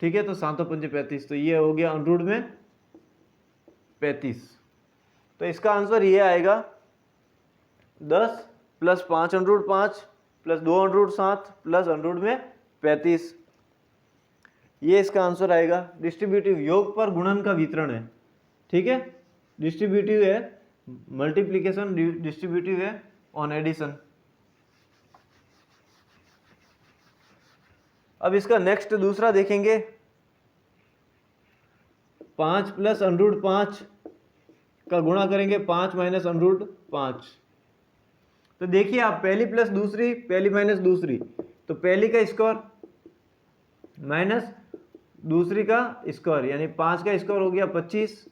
[SPEAKER 1] ठीक है। तो 7 × 5 = 35, तो ये हो गया √ में 35। तो इसका आंसर ये आएगा 10 प्लस 5 √5 प्लस 2 √7 प्लस √ में 35, ये इसका आंसर आएगा। डिस्ट्रीब्यूटिव योग पर गुणन का वितरण है, ठीक है। डिस्ट्रीब्यूटिव है मल्टीप्लिकेशन, डिस्ट्रीब्यूटिव है ऑन एडिशन। अब इसका नेक्स्ट दूसरा देखेंगे, 5 प्लस √5 का गुणा करेंगे 5 माइनस √5। तो देखिए आप, पहली प्लस दूसरी, पहली माइनस दूसरी, तो पहली का स्क्वायर माइनस दूसरी का स्क्वायर, यानी 5 का स्क्वायर हो गया 25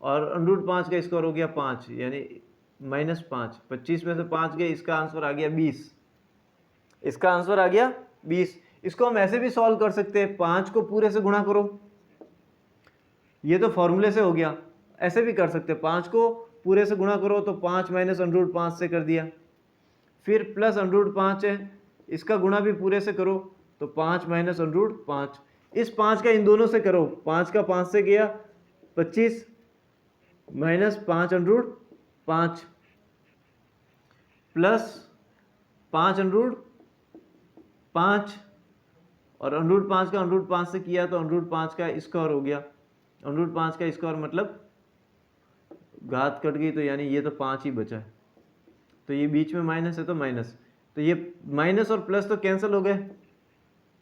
[SPEAKER 1] और √5 का स्क्वायर हो गया 5, यानी -5। 25 में से 5 गए, इसका आंसर आ गया 20, इसका आंसर आ गया 20। इसको हम ऐसे भी सॉल्व कर सकते हैं, 5 को पूरे से गुणा करो, ये तो फॉर्मूले से हो गया। ऐसे भी कर सकते हैं, 5 को पूरे से गुणा करो तो 5 माइनस √5 से कर दिया, फिर प्लस √5 है, इसका गुणा भी पूरे से करो तो 5 माइनस √5। इस 5 का इन दोनों से करो, 5 का 5 से गया 25 माइनस 5 √5 प्लस 5 √5 और √5 का √5 से किया तो √5 का स्क्वायर हो गया। √5 का स्क्वायर मतलब घात कट गई, तो यानी ये तो 5 ही बचा है, तो ये बीच में माइनस है तो माइनस, तो ये माइनस और प्लस तो कैंसिल हो गए,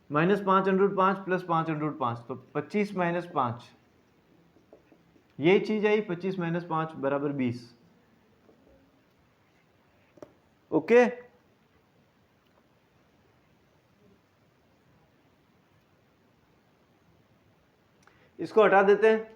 [SPEAKER 1] -5 √5 प्लस 5 √5, तो 25 माइनस 5, यही चीज आई, 25 माइनस 5 बराबर 20। ओके, इसको हटा देते हैं।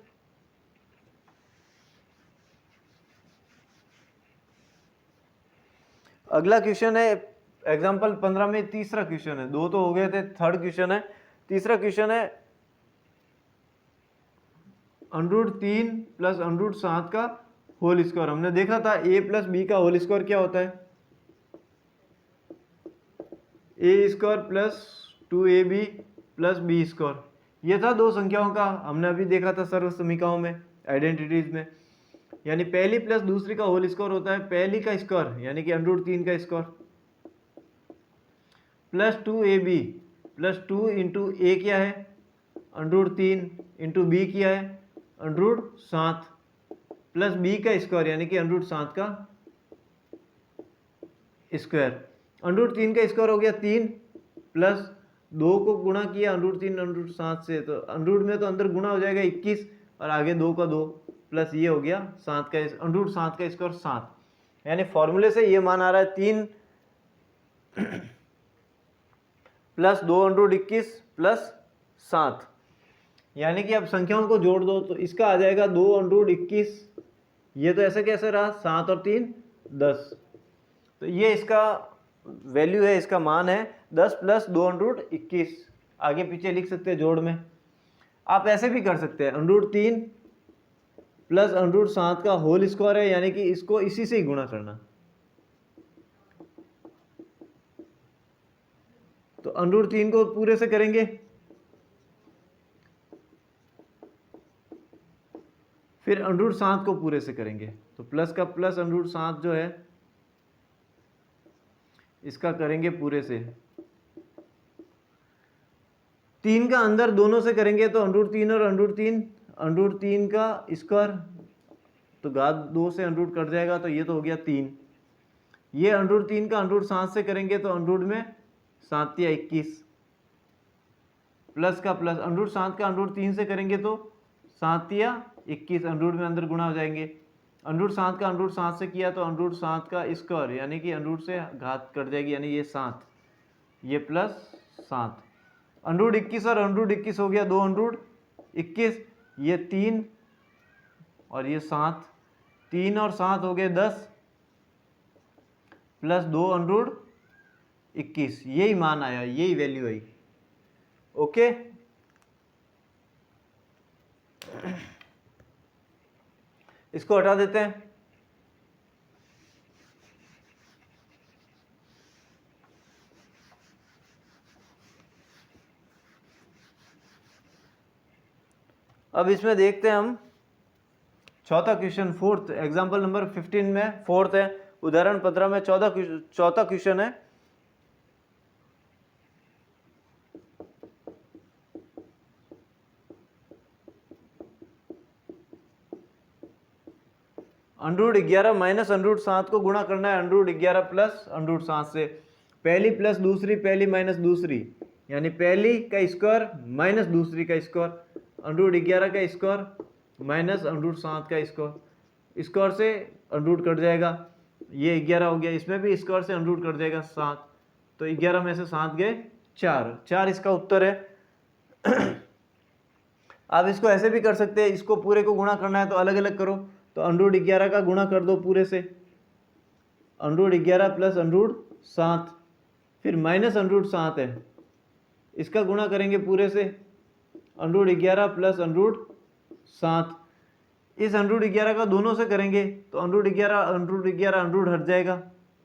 [SPEAKER 1] अगला क्वेश्चन है एग्जाम्पल 15 में, तीसरा क्वेश्चन है, 2 तो हो गए थे, थर्ड क्वेश्चन है। तीसरा क्वेश्चन है √3 प्लस √7 का होल स्क्वायर। हमने देखा था a प्लस बी का होल स्क्वायर क्या होता है, a² plus 2ab plus b²। ये था दो संख्याओं का, हमने अभी देखा था सर्व समीकरणों में, आइडेंटिटीज में, यानी पहली प्लस दूसरी का होल स्क्वायर होता है पहली का स्क्वायर, यानी कि √3 का स्क्वायर, प्लस 2ab प्लस 2 इंटू ए क्या है √3 इंटू बी क्या है √7 प्लस बी का स्क्वायर, यानी कि √7 का स्क्वायर। √3 का स्क्वायर हो गया 3 प्लस 2 को गुणा किया √3 √7 से, तो √ में तो अंदर गुणा हो जाएगा 21 और आगे 2 का 2 प्लस ये हो गया 7 का √7 का स्क्वायर 7, यानी फॉर्मूले से ये मान आ रहा है 3 प्लस 2 √21 प्लस 7, यानी कि अब संख्याओं को जोड़ दो तो इसका आ जाएगा 2 √21, ये तो ऐसे कैसे रहा, 7 और 3 10, तो ये इसका वैल्यू है, इसका मान है 10 प्लस 2 √21। आगे पीछे लिख सकते हैं जोड़ में। आप ऐसे भी कर सकते हैं, √3 प्लस √7 का होल स्क्वायर है, यानी कि इसको इसी से ही गुणा करना, तो √3 को पूरे से करेंगे, फिर √7 को पूरे से करेंगे, तो प्लस का प्लस √7 जो है इसका करेंगे पूरे से, 3 का अंदर दोनों से करेंगे तो √3 और √3 का स्क्वायर, तो घात 2 से √ कट जाएगा, तो ये तो हो गया 3, ये √3 का √7 से करेंगे तो √ में 7 या 21, प्लस का प्लस, अंडरूट 7 का अंडरूट 3 से करेंगे तो 7 या 21, अंडरूट में अंदर गुणा हो जाएंगे। अंडरूट 7 का अंडरूट 7 से किया तो अंडरूट 7 का स्क्वायर, यानी कि अंडरूट से घात कट जाएगी, यानी ये 7, ये प्लस 7। अंडरूट 21 और अंडरूट 21 हो गया, 2 अंडरूट 21, ये 3 और ये 7, 3 और 7 हो गए 10, प्लस 2 अंडरूट 21, यही मान आया, यही वैल्यू आई। ओके, इसको हटा देते हैं। अब इसमें देखते हैं हम चौथा क्वेश्चन, फोर्थ, एग्जाम्पल नंबर 15 में फोर्थ है, उदाहरण 15 में चौथा क्वेश्चन है। अंडरूट 11 माइनस अंडरूट 7 को गुणा करना है अंडरूट 11 प्लस अंडरूट 7 से। पहली प्लस दूसरी, पहली माइनस दूसरी, यानी पहली का स्क्वायर माइनस दूसरी का स्क्वायर, अंडरूट 11 का स्क्वायर माइनस अंडरूट 7 का स्क्वायर, स्क्वायर से अंडरूट कट जाएगा, ये 11 हो गया, इसमें भी स्क्वायर से अंडरूट कट जाएगा 7, तो 11 में से 7 गए 4 इसका उत्तर है। आप इसको ऐसे भी कर सकते हैं, इसको पूरे को गुणा करना है तो अलग अलग करो, तो अंडरूट 11 का गुणा कर दो पूरे से, अंडरूट 11 प्लस अंडरूट 7, फिर माइनस अंडरूट 7 है, इसका गुणा करेंगे पूरे से, अंडरूट 11 प्लस अंडरूट 7, इस अंडरूट 11 का दोनों से करेंगे तो अंडरूट 11 अंडरूट हट जाएगा,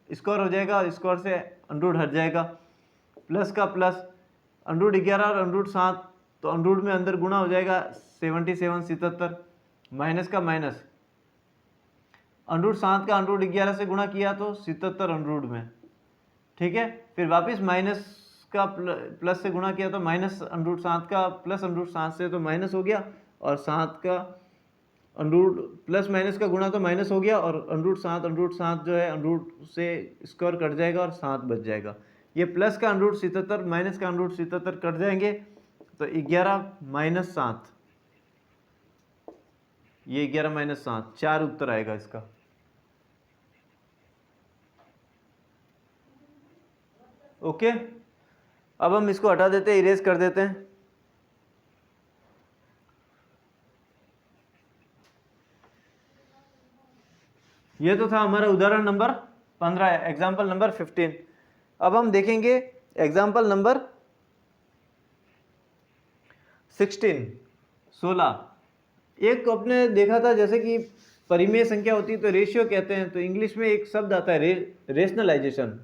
[SPEAKER 1] स्क्वायर हो जाएगा, स्क्वायर से अंडरूट हट जाएगा, प्लस का प्लस, अंडरूट 11 और अंडरूट 7, तो अंडरूट में अंदर गुणा हो जाएगा 77 77, माइनस का माइनस, अंडरूट 7 का अंडरूट 11 से गुणा किया तो 77 अंडरूट में, ठीक है, फिर वापस माइनस का प्लस से गुणा किया तो माइनस अंडरूट 7 का प्लस अंडरूट 7 से तो माइनस हो गया, और 7 का अंडरूट प्लस माइनस का गुणा तो माइनस हो गया, और अंडरूट 7 जो है अंडरूट से स्क्वायर कट जाएगा और 7 बच जाएगा, ये प्लस का अंडरूट 77 माइनस का अंडरूट 77 कट जाएंगे, तो 11 माइनस 7, ये 11 माइनस 7, 4 उत्तर आएगा इसका। ओके, अब हम इसको हटा देते हैं, इरेज कर देते हैं। ये तो था हमारा उदाहरण नंबर 15, एग्जाम्पल नंबर 15। अब हम देखेंगे एग्जाम्पल नंबर 16। एक आपने देखा था जैसे कि परिमेय संख्या होती है तो रेशियो कहते हैं, तो इंग्लिश में एक शब्द आता है रेशनलाइजेशन।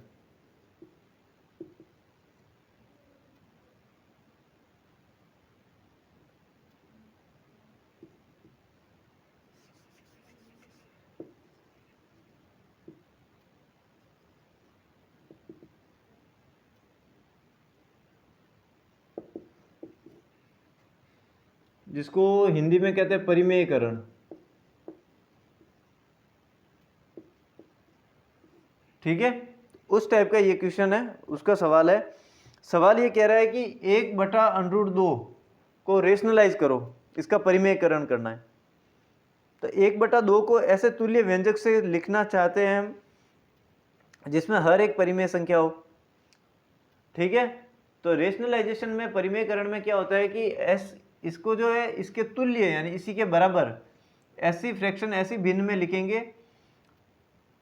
[SPEAKER 1] जिसको हिंदी में कहते हैं परिमेयकरण। ठीक है, उस टाइप का ये क्वेश्चन है, उसका सवाल है। सवाल ये कह रहा है कि 1/√2 को रेशनलाइज करो, इसका परिमेयकरण करना है। तो 1/2 को ऐसे तुल्य व्यंजक से लिखना चाहते हैं हम जिसमें हर एक परिमेय संख्या हो। ठीक है, तो रेशनलाइजेशन में, परिमेयकरण में क्या होता है कि इसको जो है इसके तुल्य यानी इसी के बराबर ऐसी फ्रैक्शन, ऐसी भिन्न में लिखेंगे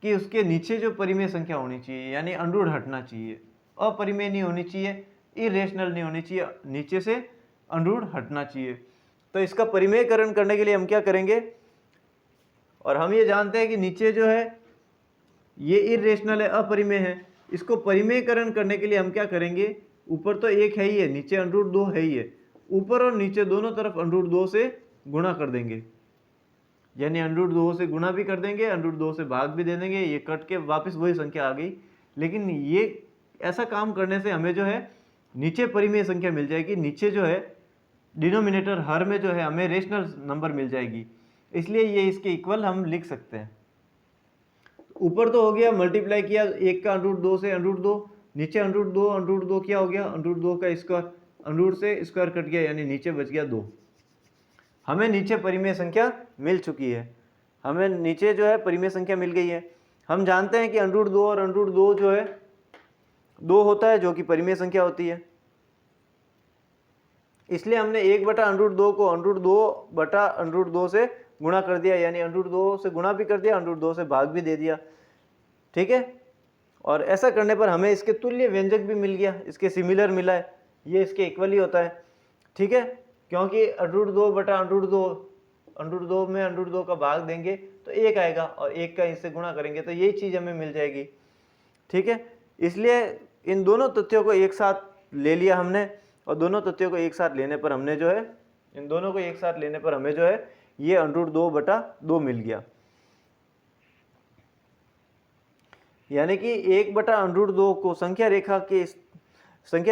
[SPEAKER 1] कि उसके नीचे जो परिमेय संख्या होनी चाहिए यानी अंडरूट हटना चाहिए, अपरिमेय नहीं होनी चाहिए, इरेशनल नहीं होनी चाहिए, नीचे से अंडरूट हटना चाहिए। तो इसका परिमेयकरण करने के लिए हम क्या करेंगे, और हम ये जानते हैं कि नीचे जो है ये इरेशनल है, अपरिमेय है, इसको परिमेयकरण करने के लिए हम क्या करेंगे, ऊपर तो 1 है ही है, नीचे √2 है ही है, ऊपर और नीचे दोनों तरफ √2 से गुणा कर देंगे, यानी √2 से गुणा भी कर देंगे, √2 से भाग भी दे देंगे, ये कट के वापस वही संख्या आ गई। लेकिन ये ऐसा काम करने से हमें जो है नीचे परिमेय संख्या मिल जाएगी, नीचे जो है डिनोमिनेटर हर में जो है हमें रेशनल नंबर मिल जाएगी, इसलिए ये इसके इक्वल हम लिख सकते हैं। ऊपर तो हो गया मल्टीप्लाई किया 1 का √2 से √2, नीचे √2 क्या हो गया, √2 का स्क्वायर, अंडर रूट से स्क्वायर कट गया यानी नीचे बच गया 2। हमें नीचे परिमेय संख्या मिल चुकी है, हमें नीचे जो है परिमेय संख्या मिल गई है। हम जानते हैं कि अंडर रूट 2 और अंडर रूट 2 जो है 2 होता है जो कि परिमेय संख्या होती है, इसलिए हमने 1/√2 को √2/√2 से गुणा कर दिया, यानी √2 से गुणा भी कर दिया, √2 से भाग भी दे दिया। ठीक है, और ऐसा करने पर हमें इसके तुल्य व्यंजक भी मिल गया, इसके सिमिलर मिला है, ये इसके इक्वल ही होता है। ठीक है, क्योंकि √2/√2 में √2 का भाग देंगे तो 1 आएगा और 1 का इससे गुणा करेंगे तो यही चीज़ हमें मिल जाएगी। ठीक है, इसलिए इन दोनों तथ्यों को एक साथ ले लिया हमने, और दोनों तथ्यों को एक साथ लेने पर हमने जो है, इन दोनों को एक साथ लेने पर हमें जो है ये √2/2 मिल गया, यानी कि 1/√2 को संख्या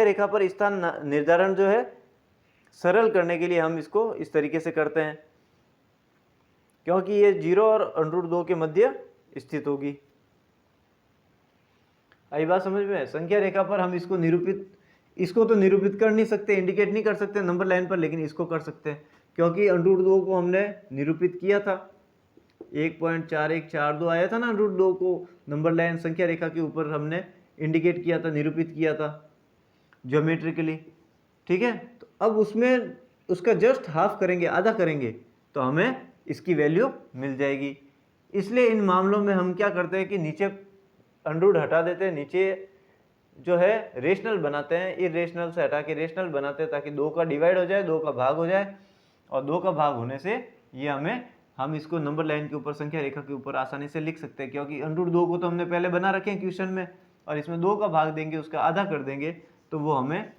[SPEAKER 1] रेखा पर स्थान निर्धारण जो है सरल करने के लिए हम इसको इस तरीके से करते हैं, क्योंकि ये 0 और √2 के मध्य स्थित होगी। आई बात समझ में? संख्या रेखा पर हम इसको तो निरूपित कर नहीं सकते, इंडिकेट नहीं कर सकते नंबर लाइन पर, लेकिन इसको कर सकते हैं, क्योंकि √2 को हमने निरूपित किया था, 1.4142 आया था ना √2 को नंबर लाइन संख्या रेखा के ऊपर हमने इंडिकेट किया था, निरूपित किया था ज्योमेट्रिकली। ठीक है, तो अब उसमें उसका जस्ट हाफ करेंगे, आधा करेंगे, तो हमें इसकी वैल्यू मिल जाएगी। इसलिए इन मामलों में हम क्या करते हैं कि नीचे अंडर हटा देते हैं, नीचे जो है रेशनल बनाते हैं, इरेशनल से हटा के रेशनल बनाते हैं, ताकि 2 का डिवाइड हो जाए, 2 का भाग हो जाए, और 2 का भाग होने से ये हम इसको नंबर लाइन के ऊपर संख्या रेखा के ऊपर आसानी से लिख सकते हैं, क्योंकि √2 को तो हमने पहले बना रखे हैं क्वेश्चन में, और इसमें 2 का भाग देंगे, उसका आधा कर देंगे, तो वो हमें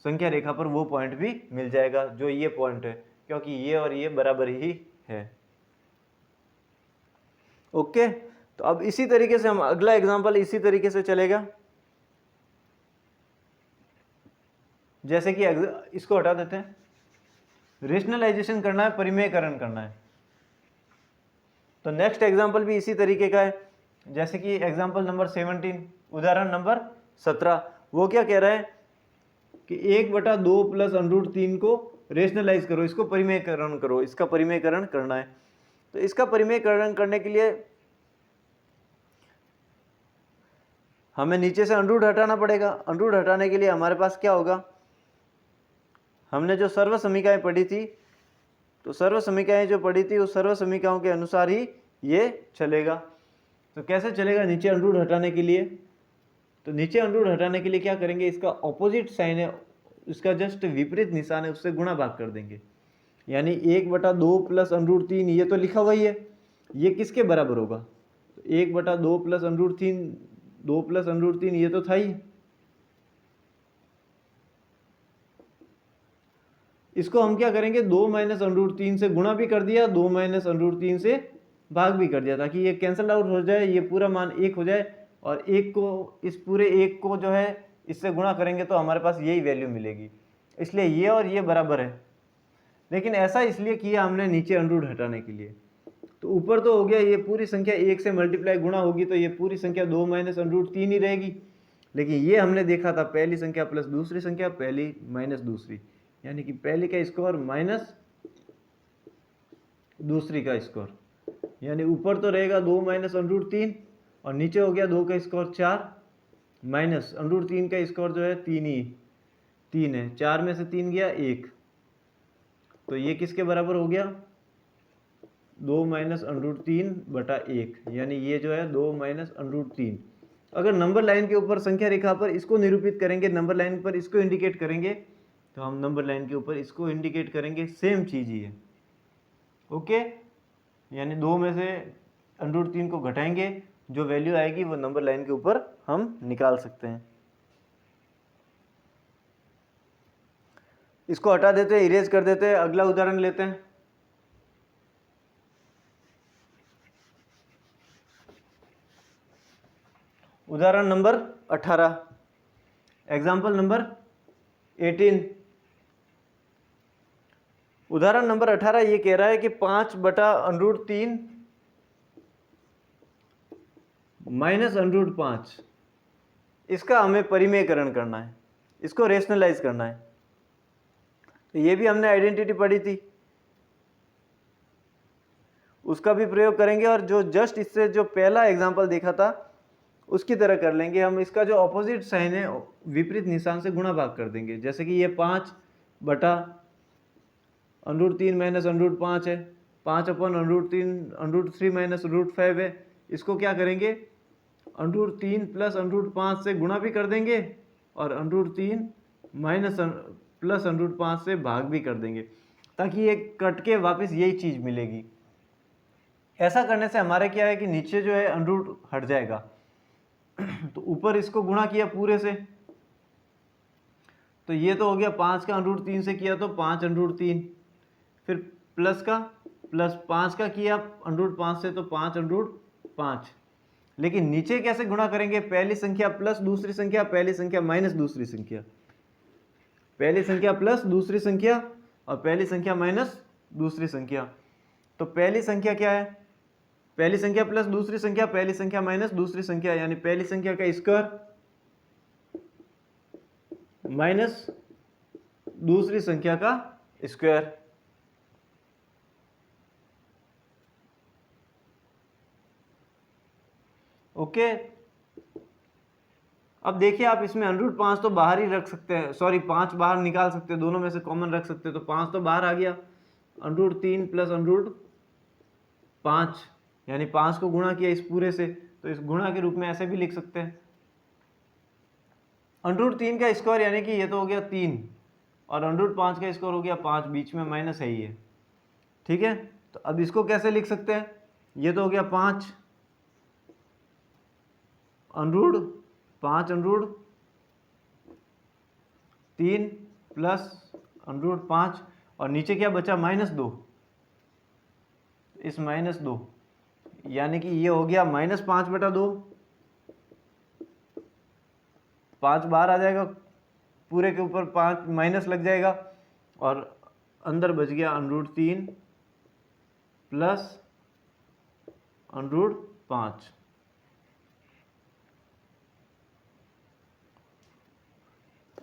[SPEAKER 1] संख्या रेखा पर वो पॉइंट भी मिल जाएगा जो ये पॉइंट है, क्योंकि ये और ये बराबर ही है। ओके, तो अब इसी तरीके से हम अगला एग्जांपल इसी तरीके से चलेगा, जैसे कि इसको हटा देते हैं, रेशनलाइजेशन करना है, परिमेयकरण करना है। तो नेक्स्ट एग्जांपल भी इसी तरीके का है, जैसे कि एग्जांपल नंबर 17, उदाहरण नंबर 17। वो क्या कह रहा है कि 1/2 प्लस √3 को रेशनलाइज करो, इसको परिमेयकरण करो, इसका परिमेयकरण करना है। तो इसका परिमेयकरण करने के लिए हमें नीचे से अंडर हटाना पड़ेगा। अंडर हटाने के लिए हमारे पास क्या होगा, हमने जो सर्व समीकरण पढ़ी थी, तो सर्व समीकरण जो पढ़ी थी उस सर्व समीकरणों के अनुसार ही ये चलेगा। तो कैसे चलेगा नीचे अंडर हटाने के लिए? तो नीचे अंडर हटाने के लिए क्या करेंगे, इसका ऑपोजिट साइन है, इसका जस्ट विपरीत निशान है, उससे गुणा भाग कर देंगे, यानी 1/2 प्लस √3, ये तो लिखा हुआ ही है, ये किसके बराबर होगा? तो 1/2 प्लस √3, 2 प्लस √3 ये तो था ही, इसको हम क्या करेंगे, 2 माइनस √3 से गुणा भी कर दिया, 2 माइनस √3 से भाग भी कर दिया, ताकि ये कैंसल आउट हो जाए, ये पूरा मान 1 हो जाए, और 1 को, इस पूरे 1 को जो है इससे गुणा करेंगे तो हमारे पास यही वैल्यू मिलेगी। इसलिए ये और ये बराबर है, लेकिन ऐसा इसलिए किया हमने नीचे अंडर हटाने के लिए। तो ऊपर तो हो गया, ये पूरी संख्या 1 से मल्टीप्लाई गुणा होगी तो ये पूरी संख्या 2 माइनस √3 ही रहेगी, लेकिन ये हमने देखा था पहली संख्या प्लस दूसरी संख्या, पहली माइनस दूसरी, यानी कि पहली का स्क्वायर माइनस दूसरी का स्क्वायर, यानी ऊपर तो रहेगा 2 माइनस √3 और नीचे हो गया 2 का स्क्वायर 4 माइनस √3 का स्क्वायर जो है 3 है, 4 में से 3 गया 1, तो ये किसके बराबर हो गया, 2 माइनस √3/1, यानी ये जो है 2 माइनस √3। अगर नंबर लाइन के ऊपर संख्या रेखा पर इसको निरूपित करेंगे, नंबर लाइन पर इसको इंडिकेट करेंगे, तो हम नंबर लाइन के ऊपर इसको इंडिकेट करेंगे, सेम चीज़ ही है। ओके, यानी 2 में से √3 को घटाएंगे, जो वैल्यू आएगी वो नंबर लाइन के ऊपर हम निकाल सकते हैं। इसको हटा देते हैं, इरेज कर देते हैं, अगला उदाहरण लेते हैं। उदाहरण नंबर 18, एग्जाम्पल नंबर 18। उदाहरण नंबर 18 ये कह रहा है कि 5/√3 माइनस √5, इसका हमें परिमेयकरण करना है, इसको रेशनलाइज करना है। तो ये भी हमने आइडेंटिटी पढ़ी थी, उसका भी प्रयोग करेंगे। और जो जस्ट इससे जो पहला एग्जाम्पल देखा था उसकी तरह कर लेंगे हम। इसका जो ऑपोजिट साइन है विपरीत निशान से गुणा भाग कर देंगे। जैसे कि ये 5 बटा √3 माइनस √5 है, 5 अपन √3 √3 माइनस √5 है। इसको क्या करेंगे, √3 प्लस √5 से गुणा भी कर देंगे और √3 माइनस प्लस √5 से भाग भी कर देंगे, ताकि ये कट के वापस यही चीज़ मिलेगी। ऐसा करने से हमारे क्या है कि नीचे जो है √ हट जाएगा। तो ऊपर इसको गुणा किया पूरे से, तो ये तो हो गया 5 का √3 से किया तो 5 √3, फिर प्लस 5 का किया √5 से तो 5 √5। लेकिन नीचे कैसे गुणा करेंगे, पहली संख्या प्लस दूसरी संख्या, पहली संख्या माइनस दूसरी संख्या, पहली संख्या प्लस दूसरी संख्या और पहली संख्या माइनस दूसरी संख्या। तो पहली संख्या क्या है, पहली संख्या प्लस दूसरी संख्या, पहली संख्या माइनस दूसरी संख्या, यानी पहली संख्या का स्क्वायर माइनस दूसरी संख्या का स्क्वायर। ओके, अब देखिए आप इसमें √5 तो बाहर ही रख सकते हैं, सॉरी 5 बाहर निकाल सकते हैं, दोनों में से कॉमन रख सकते हैं, तो 5 तो बाहर आ गया। √3 प्लस √5 यानी 5 को गुणा किया इस पूरे से, तो इस गुणा के रूप में ऐसे भी लिख सकते हैं। √3 का स्क्वायर यानी कि ये तो हो गया 3 और √5 का स्क्वायर हो गया 5, बीच में माइनस है ही है, ठीक है। तो अब इसको कैसे लिख सकते हैं, ये तो हो गया 5 √3 प्लस √5 और नीचे क्या बचा -2, इस -2 यानी कि ये हो गया -5/2, 5 बाहर आ जाएगा, पूरे के ऊपर 5 माइनस लग जाएगा और अंदर बच गया √3 प्लस √5।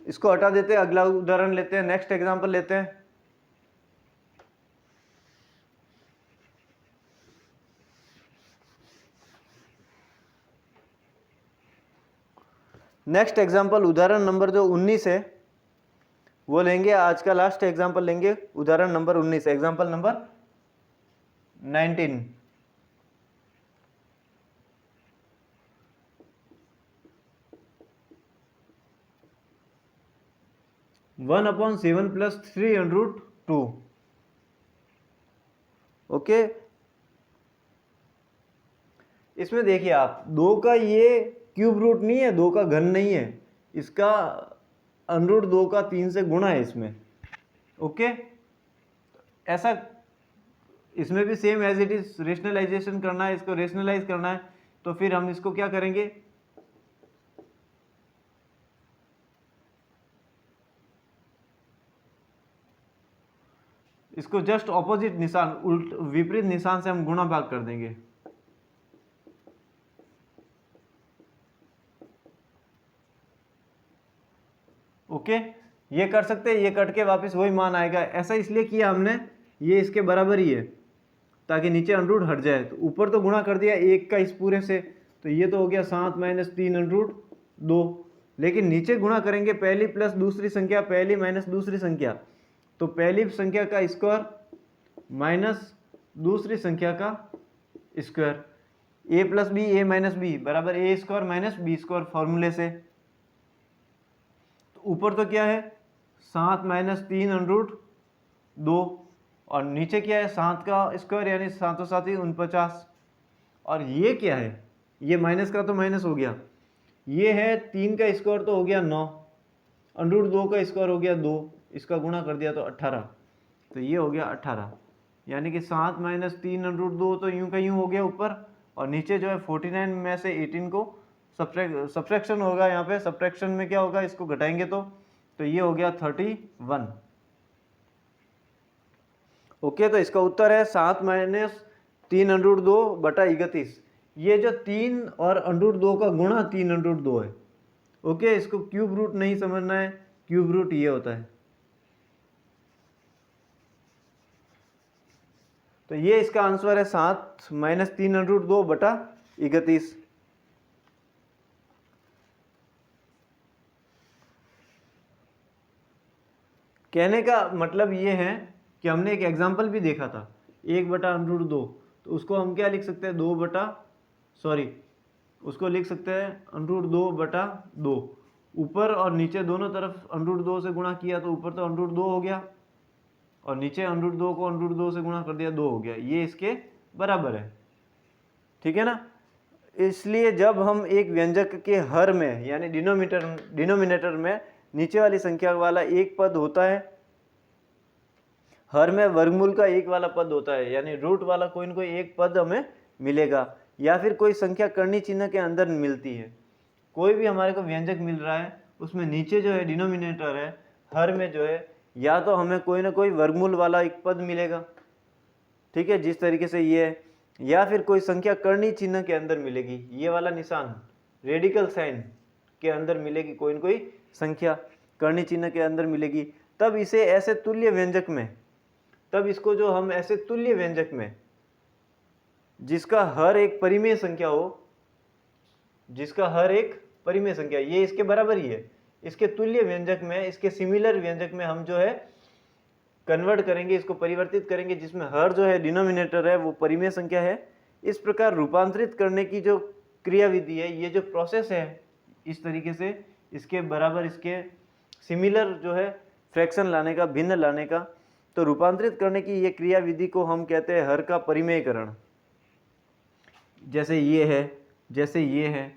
[SPEAKER 1] इसको हटा देते हैं, अगला उदाहरण लेते हैं, नेक्स्ट एग्जांपल लेते हैं। नेक्स्ट एग्जांपल उदाहरण नंबर जो 19 है वो लेंगे, आज का लास्ट एग्जांपल लेंगे, उदाहरण number 19, example number 19। One upon 7 plus 3√2। Okay, इसमें देखिए आप 2 का ये क्यूब रूट नहीं है, 2 का घन नहीं है, इसका √2 का 3 से गुणा है इसमें। ओके, ऐसा इसमें भी same as it is rationalization करना है, इसको रेशनलाइज करना है, तो फिर हम इसको क्या करेंगे, इसको जस्ट ऑपोजिट निशान, उल्ट विपरीत निशान से हम गुणा भाग कर देंगे। ओके, ये कर सकते हैं, ये कट के वापस वही मान आएगा। ऐसा इसलिए किया हमने, ये इसके बराबर ही है ताकि नीचे √ हट जाए। तो ऊपर तो गुणा कर दिया 1 का इस पूरे से, तो ये तो हो गया 7 माइनस 3√2, लेकिन नीचे गुणा करेंगे पहली प्लस दूसरी संख्या, पहली माइनस दूसरी संख्या, तो पहली संख्या का स्क्वायर माइनस दूसरी संख्या का square, a plus b a minus b बराबर a² माइनस b² फॉर्मूले से। तो ऊपर तो क्या है 7 माइनस 3√2 और नीचे क्या है 7 का स्क्वायर यानी 7 7 49, और ये क्या है, ये माइनस का तो माइनस हो गया, ये है 3 का स्क्वायर तो हो गया 9, √2 का स्क्वायर हो गया 2, इसका गुणा कर दिया तो 18, तो ये हो गया 18, यानी कि 7 माइनस 3√2 तो यूं का यूं हो गया ऊपर, और नीचे जो है 49 में से 18 को सब्ट्रैक्शन होगा, यहाँ पे सब्ट्रैक्शन में क्या होगा, इसको घटाएंगे तो ये हो गया 31। ओके, तो इसका उत्तर है 7 माइनस 3√2 बटा 31। ये जो 3 और √2 का गुणा 3√2 है। ओके, इसको क्यूब रूट नहीं समझना है, क्यूब रूट ये होता है। तो ये इसका आंसर है 7 माइनस 3√2/31। कहने का मतलब ये है कि हमने एक एग्जाम्पल भी देखा था 1/√2, तो उसको हम क्या लिख सकते हैं, उसको लिख सकते हैं √2/2। ऊपर और नीचे दोनों तरफ √2 से गुणा किया तो ऊपर तो √2 हो गया, और नीचे √2 को √2 से गुणा कर दिया 2 हो गया। ये इसके बराबर है, ठीक है ना। इसलिए जब हम एक व्यंजक के हर में यानी डिनोमिनेटर में नीचे वाली संख्या वाला एक पद होता है, हर में वर्गमूल का एक वाला पद होता है, यानी रूट वाला कोई न कोई एक पद हमें मिलेगा, या फिर कोई संख्या करनी चिन्ह के अंदर मिलती है। कोई भी हमारे को व्यंजक मिल रहा है, उसमें नीचे जो है डिनोमिनेटर है, हर में जो है या तो हमें कोई ना कोई वर्गमूल वाला एक पद मिलेगा, ठीक है, जिस तरीके से ये है, या फिर कोई संख्या करनी चिन्ह के अंदर मिलेगी, ये वाला निशान रेडिकल साइन के अंदर मिलेगी, कोई न कोई संख्या करनी चिन्ह के अंदर मिलेगी। तब इसे ऐसे तुल्य व्यंजक में, तब इसको जो हम ऐसे तुल्य व्यंजक में जिसका हर एक परिमेय संख्या हो, जिसका हर एक परिमेय संख्या ये इसके बराबर ही है, इसके तुल्य व्यंजक में, इसके सिमिलर व्यंजक में हम जो है कन्वर्ट करेंगे, इसको परिवर्तित करेंगे, जिसमें हर जो है डिनोमिनेटर है वो परिमेय संख्या है। इस प्रकार रूपांतरित करने की जो क्रियाविधि है, ये जो प्रोसेस है, इस तरीके से इसके बराबर, इसके सिमिलर जो है फ्रैक्शन लाने का, भिन्न लाने का, तो रूपांतरित करने की ये क्रियाविधि को हम कहते हैं हर का परिमेयकरण। जैसे ये है, जैसे ये है,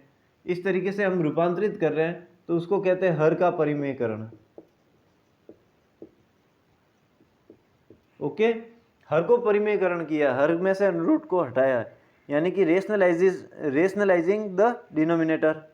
[SPEAKER 1] इस तरीके से हम रूपांतरित कर रहे हैं, तो उसको कहते हैं हर का परिमेयकरण। ओके, हर को परिमेयकरण किया, हर में से रूट को हटाया, यानी कि rationalising the denominator.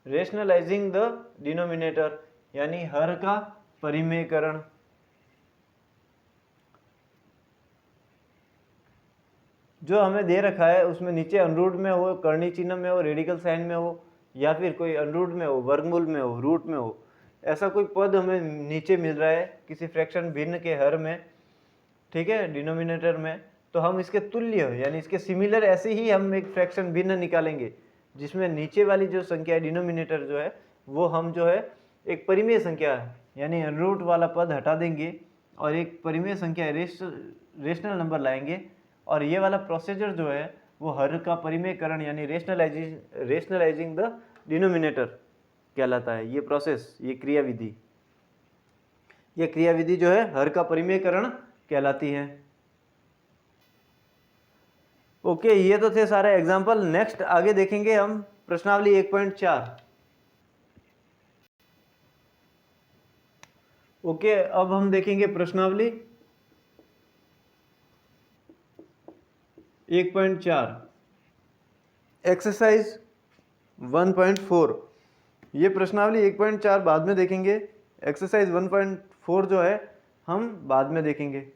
[SPEAKER 1] Rationalising the denominator यानी हर का परिमेयकरण। जो हमें दे रखा है उसमें नीचे अनरूट में हो, करनी चिन्ह में हो, रेडिकल साइन में हो, या फिर कोई अनरूट में हो, वर्गमूल में हो, रूट में हो, ऐसा कोई पद हमें नीचे मिल रहा है किसी फ्रैक्शन भिन्न के हर में, ठीक है, डिनोमिनेटर में, तो हम इसके तुल्य यानी इसके सिमिलर ऐसे ही हम एक फ्रैक्शन भिन्न निकालेंगे, जिसमें नीचे वाली जो संख्या है डिनोमिनेटर जो है वो हम जो है एक परिमेय संख्या यानी रूट वाला पद हटा देंगे और एक परिमेय संख्या रेशनल नंबर लाएंगे, और ये वाला प्रोसीजर जो है वो हर का परिमेयकरण यानी रेशनलाइजिंग द डिनोमिनेटर कहलाता है। ये प्रोसेस, ये क्रियाविधि जो है हर का परिमेयकरण कहलाती है। ओके, ये तो थे सारे एग्जाम्पल। नेक्स्ट आगे देखेंगे हम प्रश्नावली 1.4। ओके, अब हम देखेंगे प्रश्नावली 1.4 एक्सरसाइज 1.4। ये प्रश्नावली 1.4 बाद में देखेंगे, एक्सरसाइज 1.4 जो है हम बाद में देखेंगे।